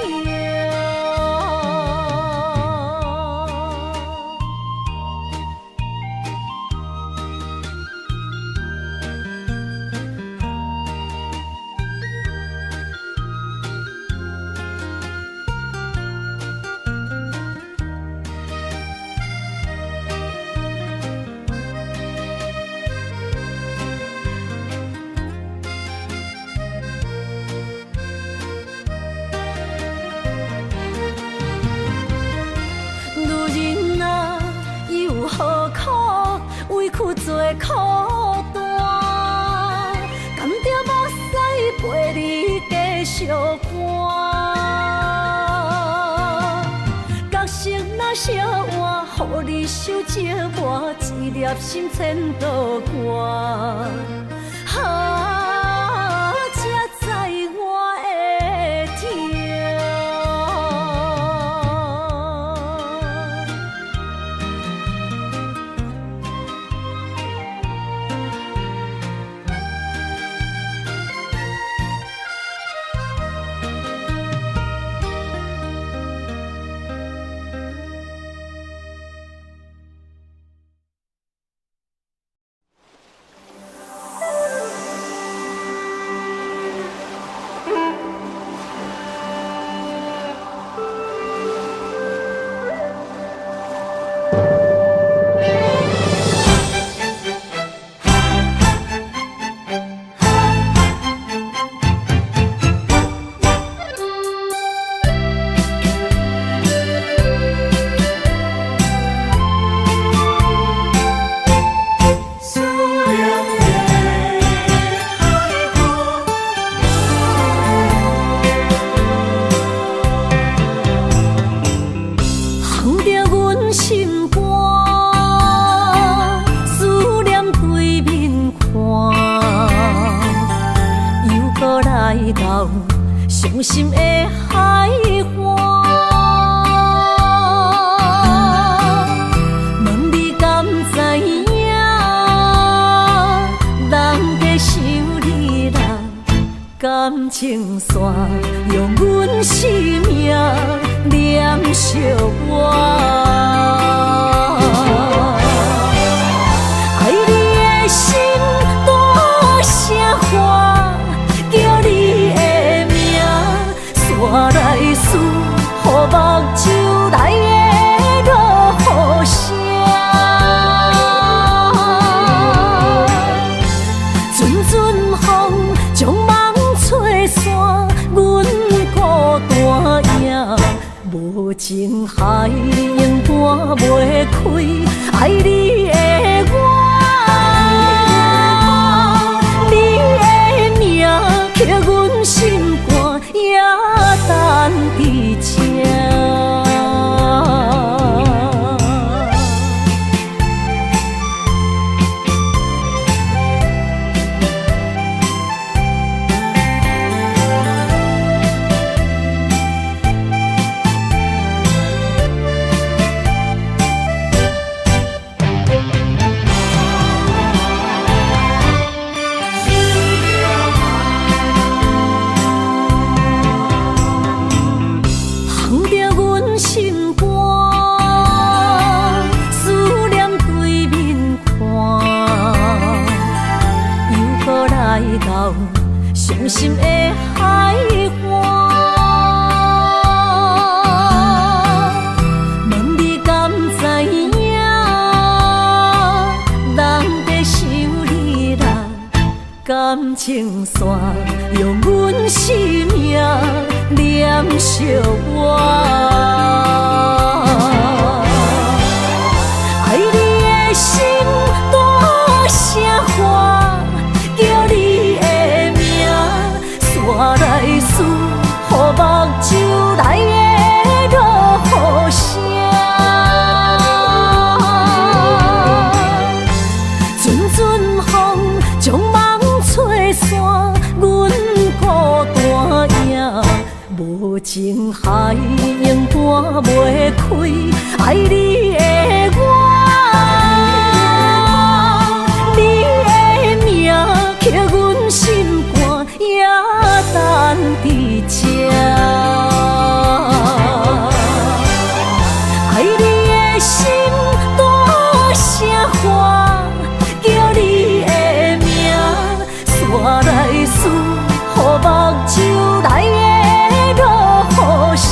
做苦单，甘着目屎陪你继续搬。角色若烧换，予你受折磨，一粒心千道寒。才知我的痛。伤心的海岸。问你敢知影？人在想你人感情线，用阮生命念惜我。爱你的心大声喊，叫你的名，山来思，予目睭来的落雨声。阵阵风将梦吹散，阮孤单影，无情海永搬袂开，爱你的我。刻阮心肝，也等伫这。伤心的海岸，问你敢知影？人在想你人感情线，用阮生命念惜我。爱你的心大声喊，叫你的名，山来思，予目睭来的落雨声。阵阵风将梦吹散，阮孤单影，无情海永搬袂开，爱你的我。刻阮心肝，也等伫这。爱你的心大声喊，叫你的名，山来思，予目睭来的落雨声。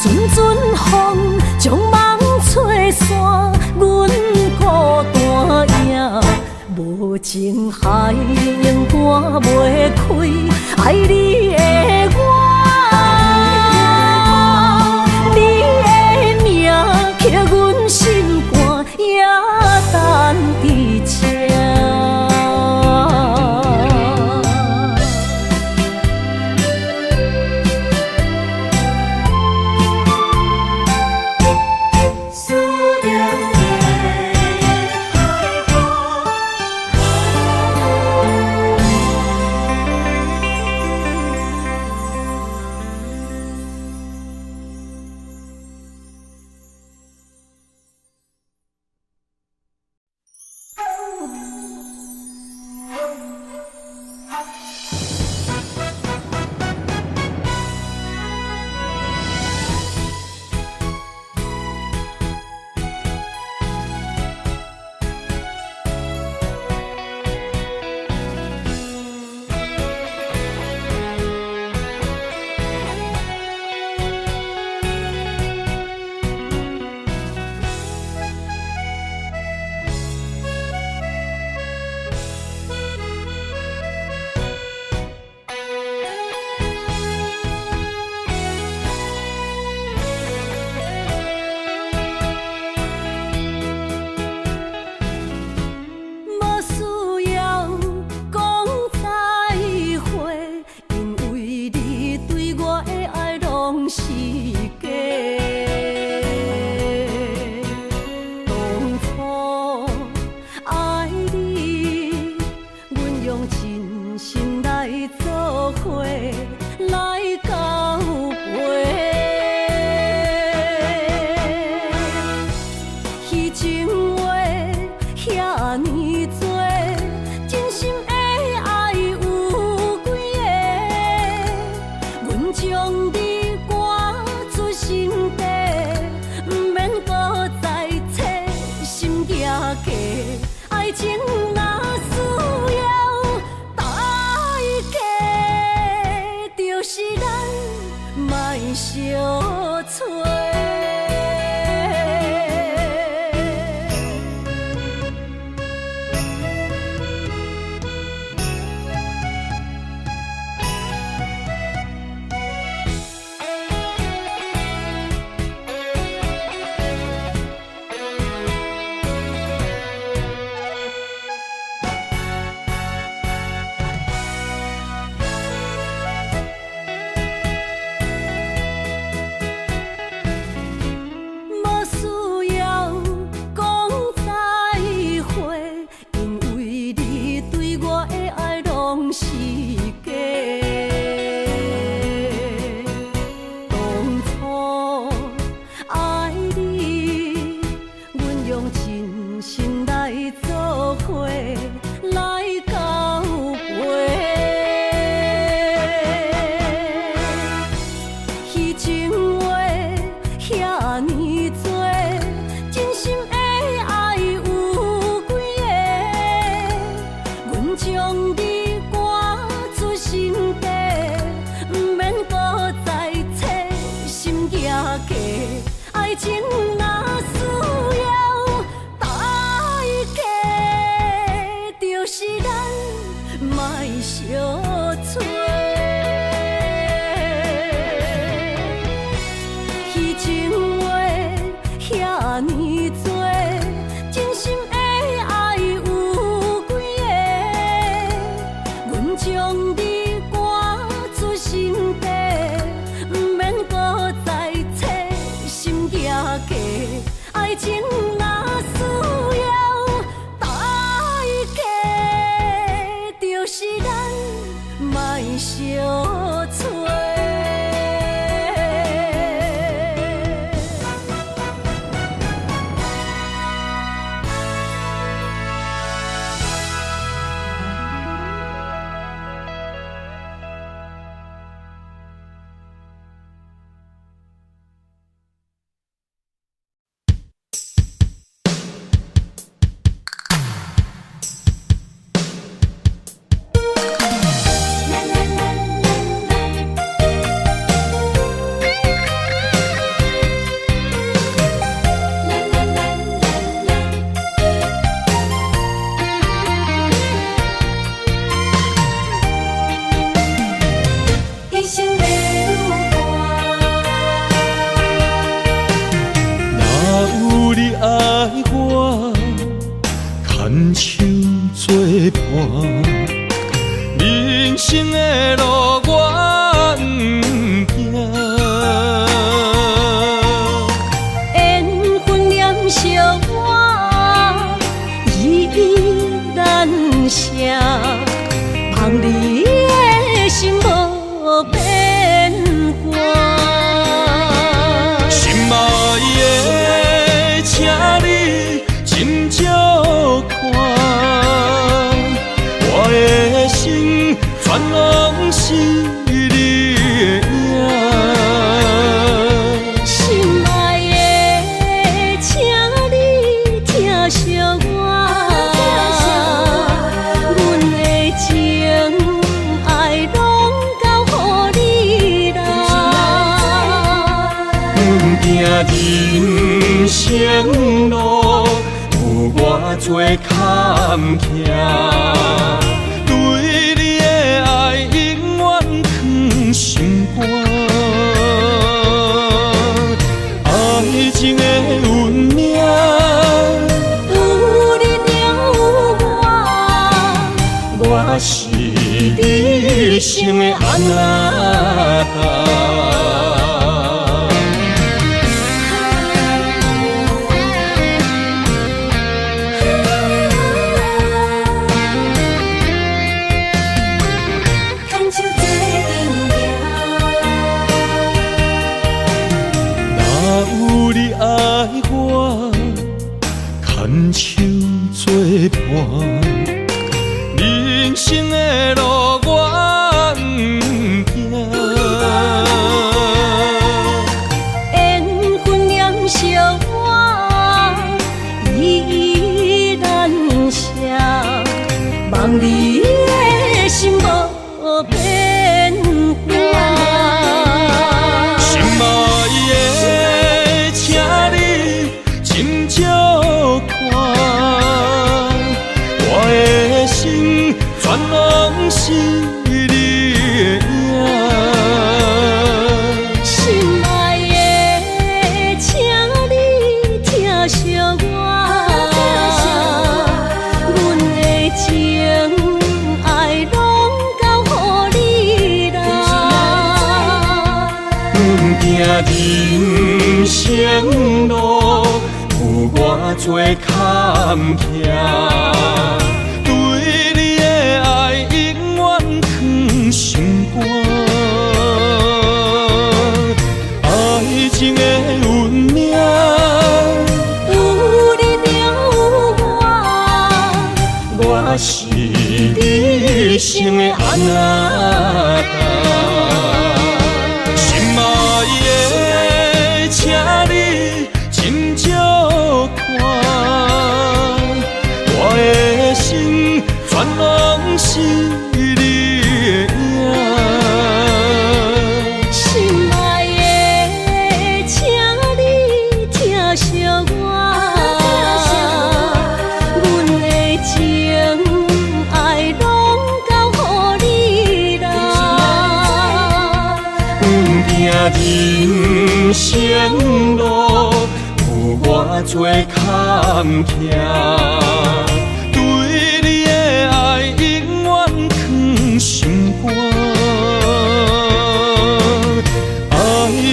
阵阵风将梦吹散，阮孤单影，无情海永搬袂开，爱你的我。你的名刻阮心肝，也等伫这。将你赶出心底，不免搁再找心野家。爱情若需要代价，就是咱莫相找。虚情话遐尼多，真心的爱有几个？阮将你赶出心底，不免搁再找心野家。爱情若需要代价，就是咱莫相找。人生的路我不行，缘分念惜我依然写，望你的心无变卦。心爱的，请你斟酌看。我的心全拢是你的影，心爱的，请你疼惜我，阮的情爱拢交予你啦。阮行人生路有偌多坎坷。对你的爱永远藏心肝，爱情的运命，有你了有我，我是你生的安那达。牵手作伴，人生的路我不行。缘分念惜我依然写，望你的心无变卦。心爱的，请你斟酌看，我的心全拢是你的影。心爱的，请你疼惜我，阮的情爱拢交予你啦。阮行人生路有偌多坎坷，对你的爱永远藏心肝，爱情的运命，有你了我，我是你生的安那达。心爱的，请你斟酌看，我的心全拢是人生路有偌多坎坷，对你的爱永远藏心肝。爱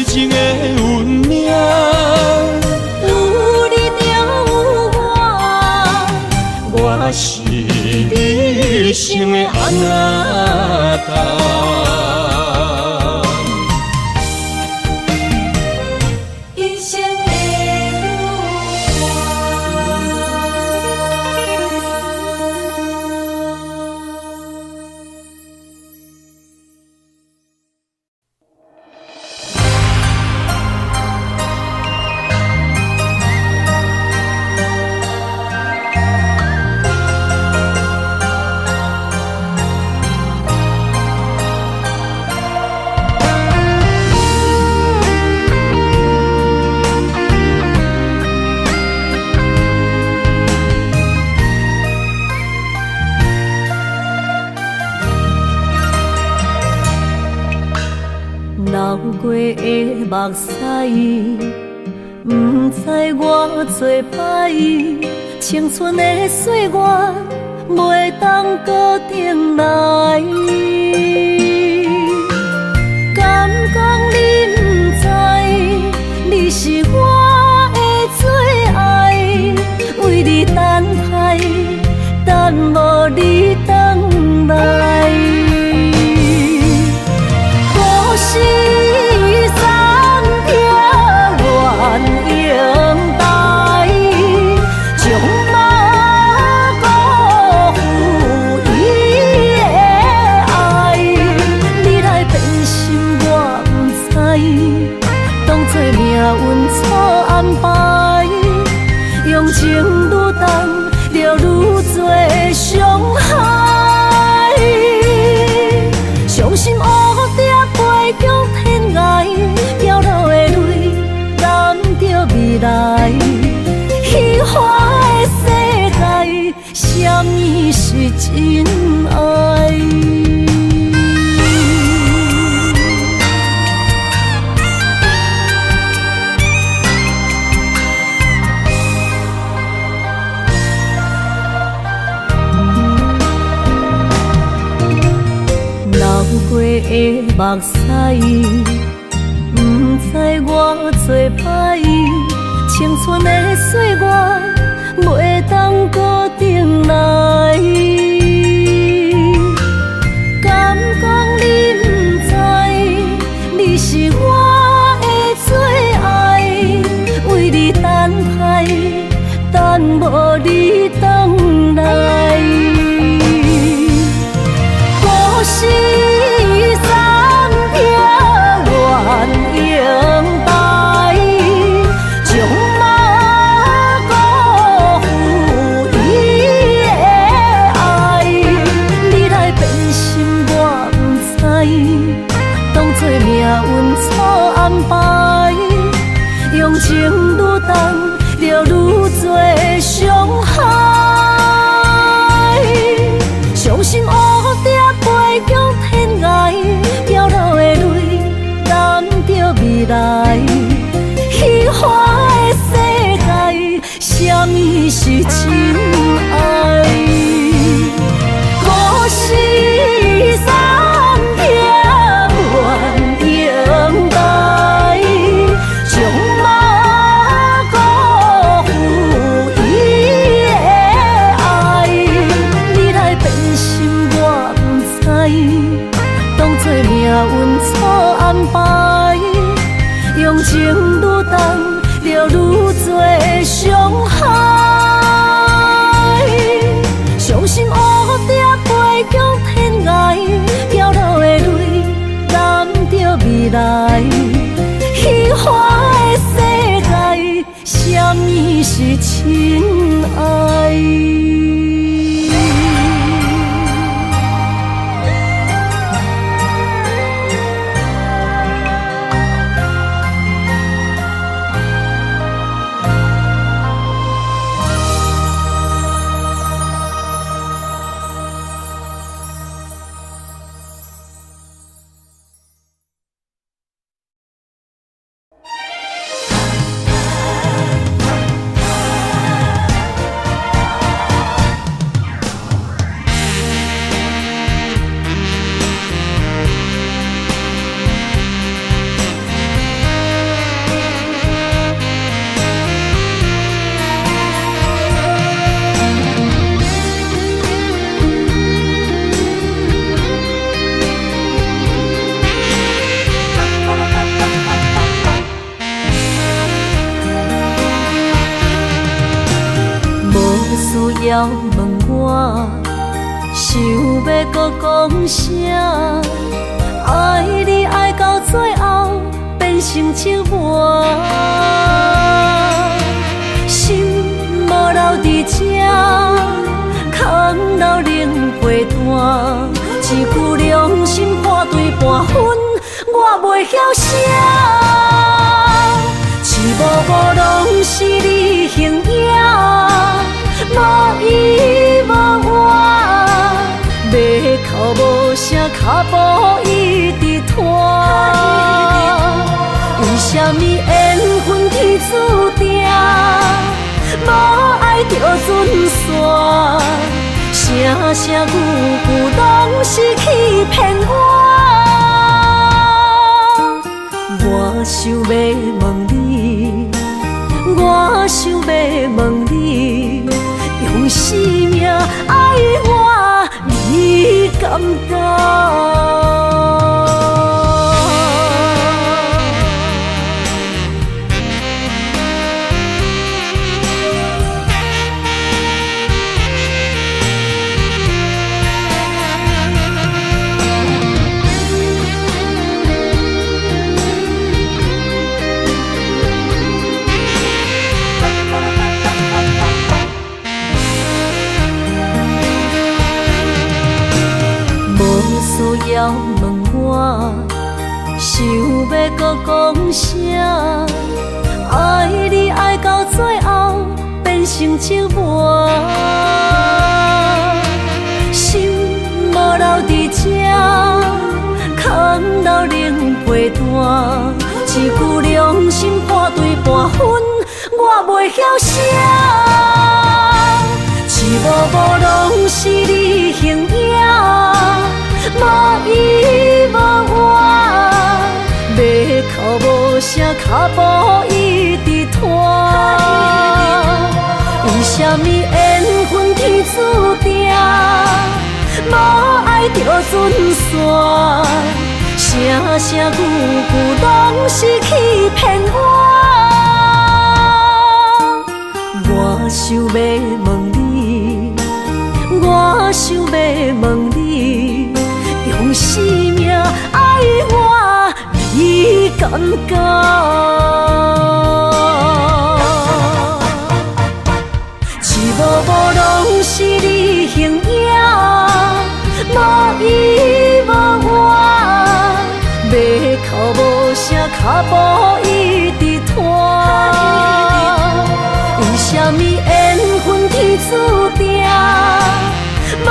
情的运命，有你就有我，我是你生的安那达。一生的流过的目屎，不知我做摆，青春的岁月袂当搁重来。敢讲你不知，你是我的最爱，为你等待，等无你回来。故事暂停，愿永待，将马辜负伊的爱。你来变心，我不知，当作命运错安排，用情愈重，就愈多伤害。伤心乌蝶飞向天涯，飘落的泪染着未来。虚幻的世界，什么是真爱？流过的目屎，不知我做摆，青春的岁月袂当搁重来。敢讲你不知，你是我的最爱，为你等待，等无你回来。故事暂停，愿永待，将马辜负伊的爱。你来变心，我不知，当作命运错安排，用情愈重，就愈多伤害。伤心乌蝶飞向天涯，飘落的泪染着未来。虚幻的世界，什么是真爱？故事暂停，愿永待，将马辜负伊的爱。你来变心，我不知，当作命运错安排，用情愈重，就愈多伤害。伤心乌蝶飞向天涯，飘落的泪染着未来。虚幻的世界，什么是真爱？要问我，想要搁讲啥？爱你爱到最后变成寂寞，心无留伫这，空留冷陪伴。一句良心半对半分，我袂晓写。一幕幕拢是你形影，无依无我，袂哭无声，脚步一直拖。为什么缘分天注定，无爱就准线？声声句句拢是欺骗我。我想要问你，我想要问你，用生命爱我，你敢敢？要问我，想要搁讲啥？爱你爱到最后变成寂寞，心无留伫这，空留冷陪伴。一句良心半对半分，我袂晓写。一幕幕拢是你形影，无依无我，袂哭无声，脚步一直拖。为什么缘分天注定，无爱就准线？声声句句拢是欺骗我。我想要问你，我想要问你，用生命爱我，你敢敢？一幕幕拢是你形影，无依无我，袂哭无声，脚步一直拖。为什么缘分天注定，无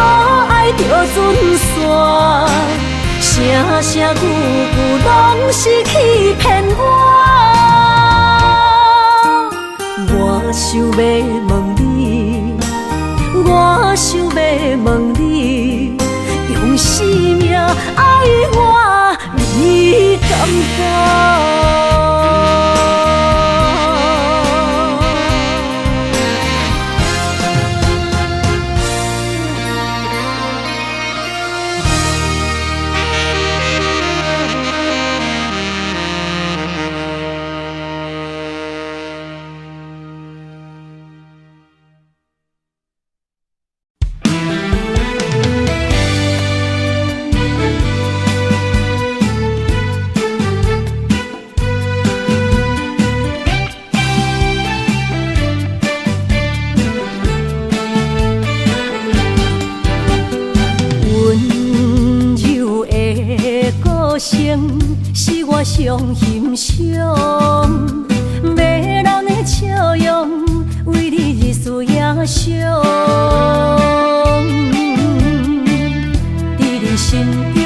爱就准线？声声句句拢是欺骗我。我想要问你，我想要问你，用生命爱我，你敢敢？是我上欣赏，迷人的笑容，为你日思夜想。在你心中，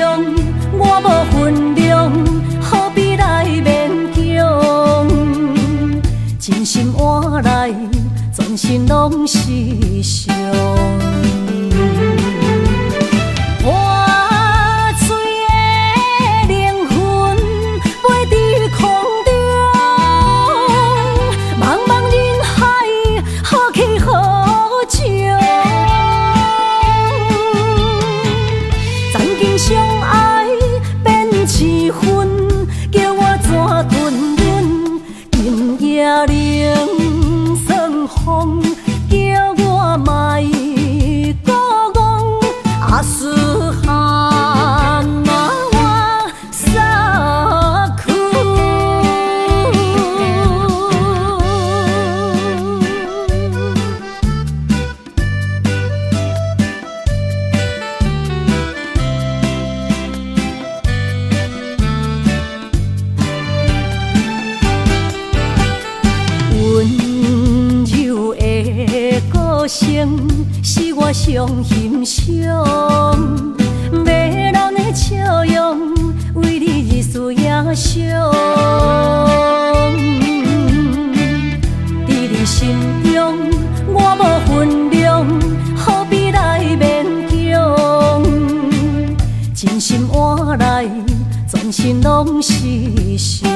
我无分量，何必来勉强？真心换来，全身拢是伤。冷霜风，叫我莫上欣赏，迷人的笑容，为你日思夜想。伫你心中，我无分量，何必来勉强？真心换来，全身拢是伤。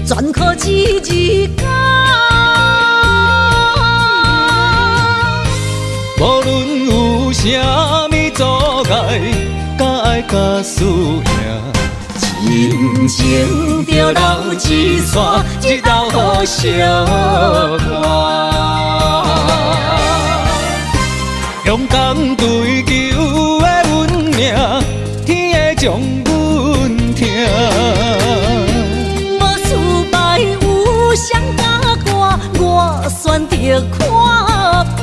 全靠一日干。无论有啥物阻碍，甲爱甲输赢，真情着留一撮，一道好相看。勇敢追求的运命，天会将阮疼。谁甲我选择看破。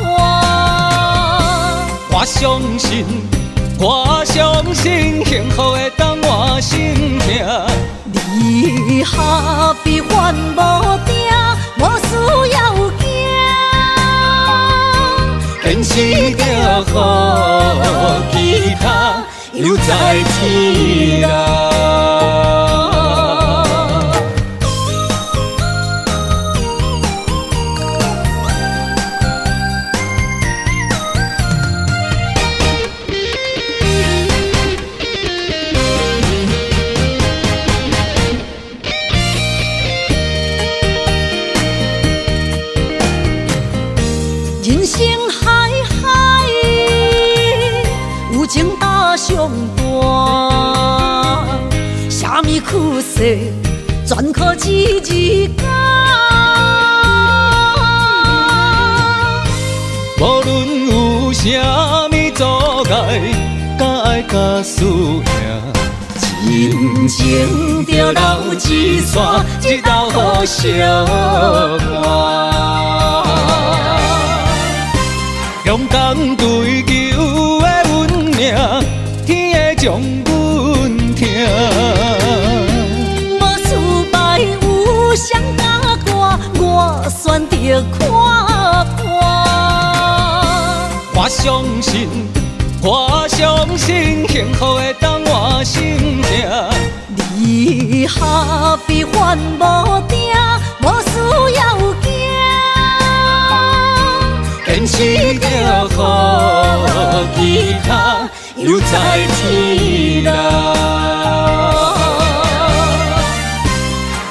我相信，幸福会当我心痛。你何必烦无定，无需要惊。坚持着予其他留在天涯。上大，啥物苦涩，全靠一日干。无论有啥物阻碍，甲爱甲输赢，真情着留一撮，一道好相看。勇敢追求的运命，天会将阮疼。无失败有谁甲我选择看破。我相信，幸福会当我心痛。你何必烦无定，无需要惊。坚持着吉他又在天来。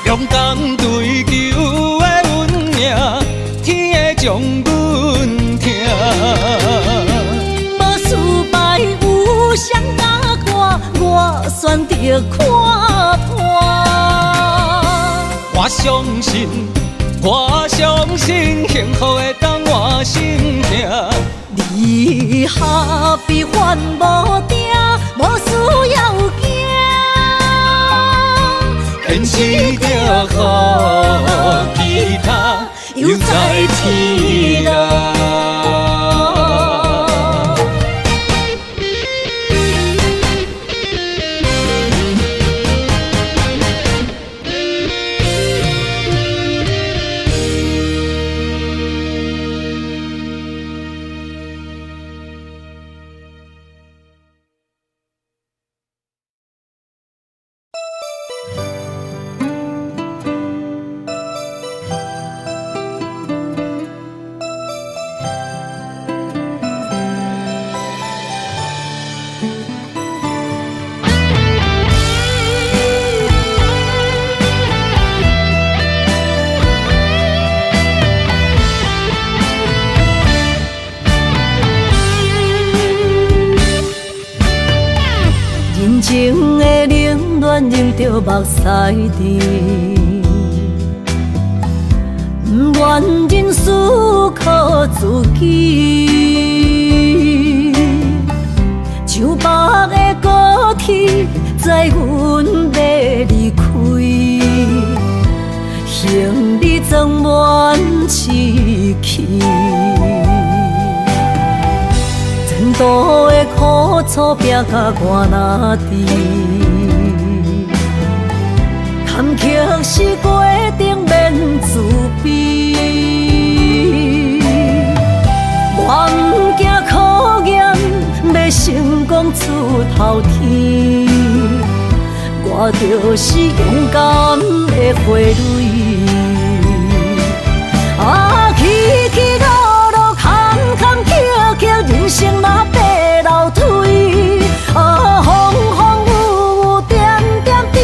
勇敢追求的运命，天会将阮疼。无失败有谁甲我，我选择看破。我相信幸福会当换心痛。你下比烦无定，无需要惊。坚持着好吉他又在天来。情的冷暖忍着目屎滴，不愿忍思靠自己。像白的高铁载阮要离开，行李装满市区。前途的苦楚拼甲我若知，坎坷是过程免自卑。我毋惊考验，要成功出头天。我就是勇敢的花蕊。起起落落，坎坎坷坷，人生嘛爬楼梯。风风雨雨，点点滴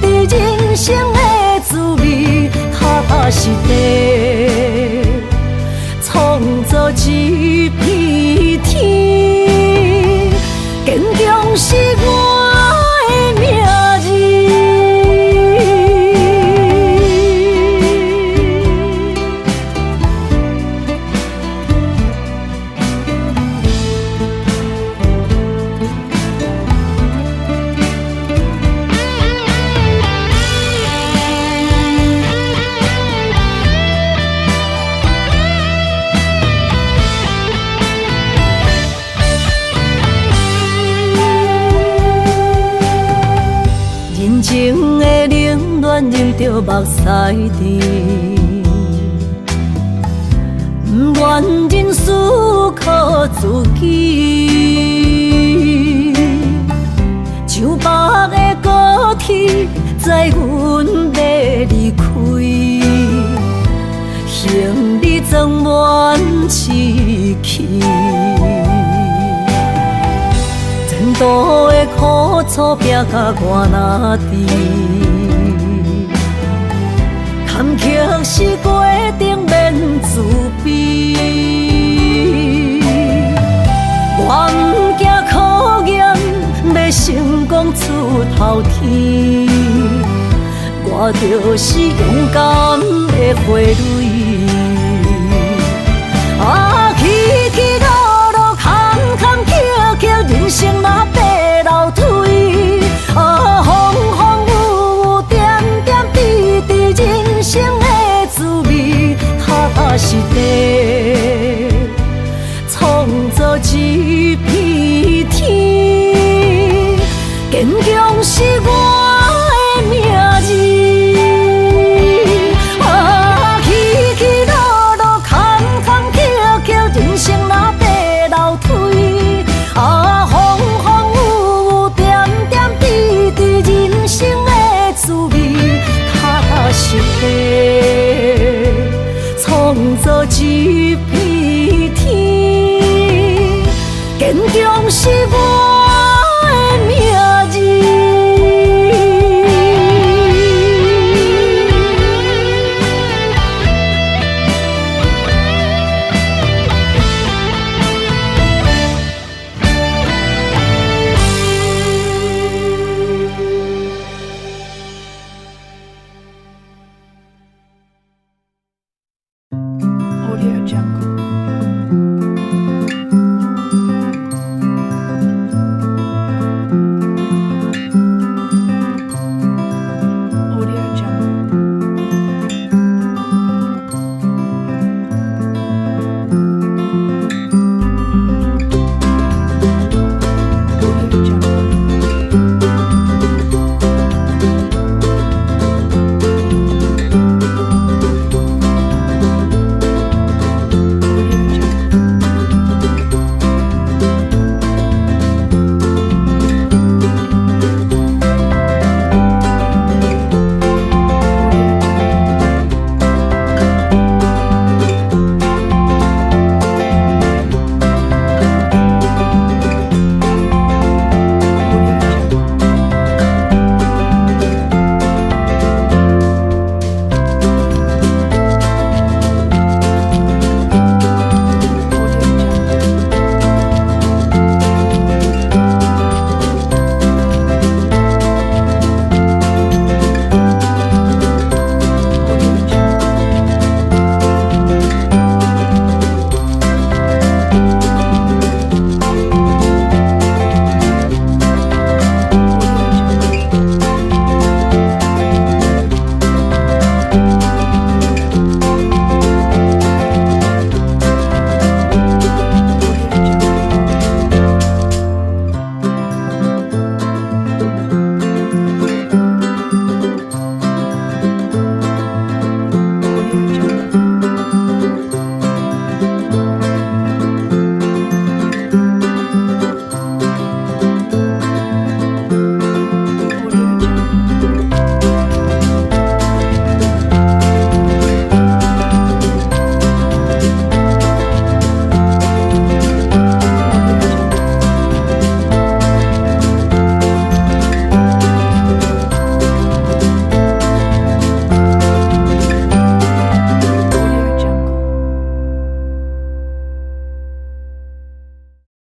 滴，人生的滋味，踏踏实地，创造一片天。坚强是我的名字。情的冷暖忍着目屎滴，不愿忍思靠自己。像白的高铁载阮要离开，行李装满市区。前途的苦楚拼甲我若知，坎坷是过程免自卑。我毋惊考验，要成功出头天。我就是勇敢的花蕊。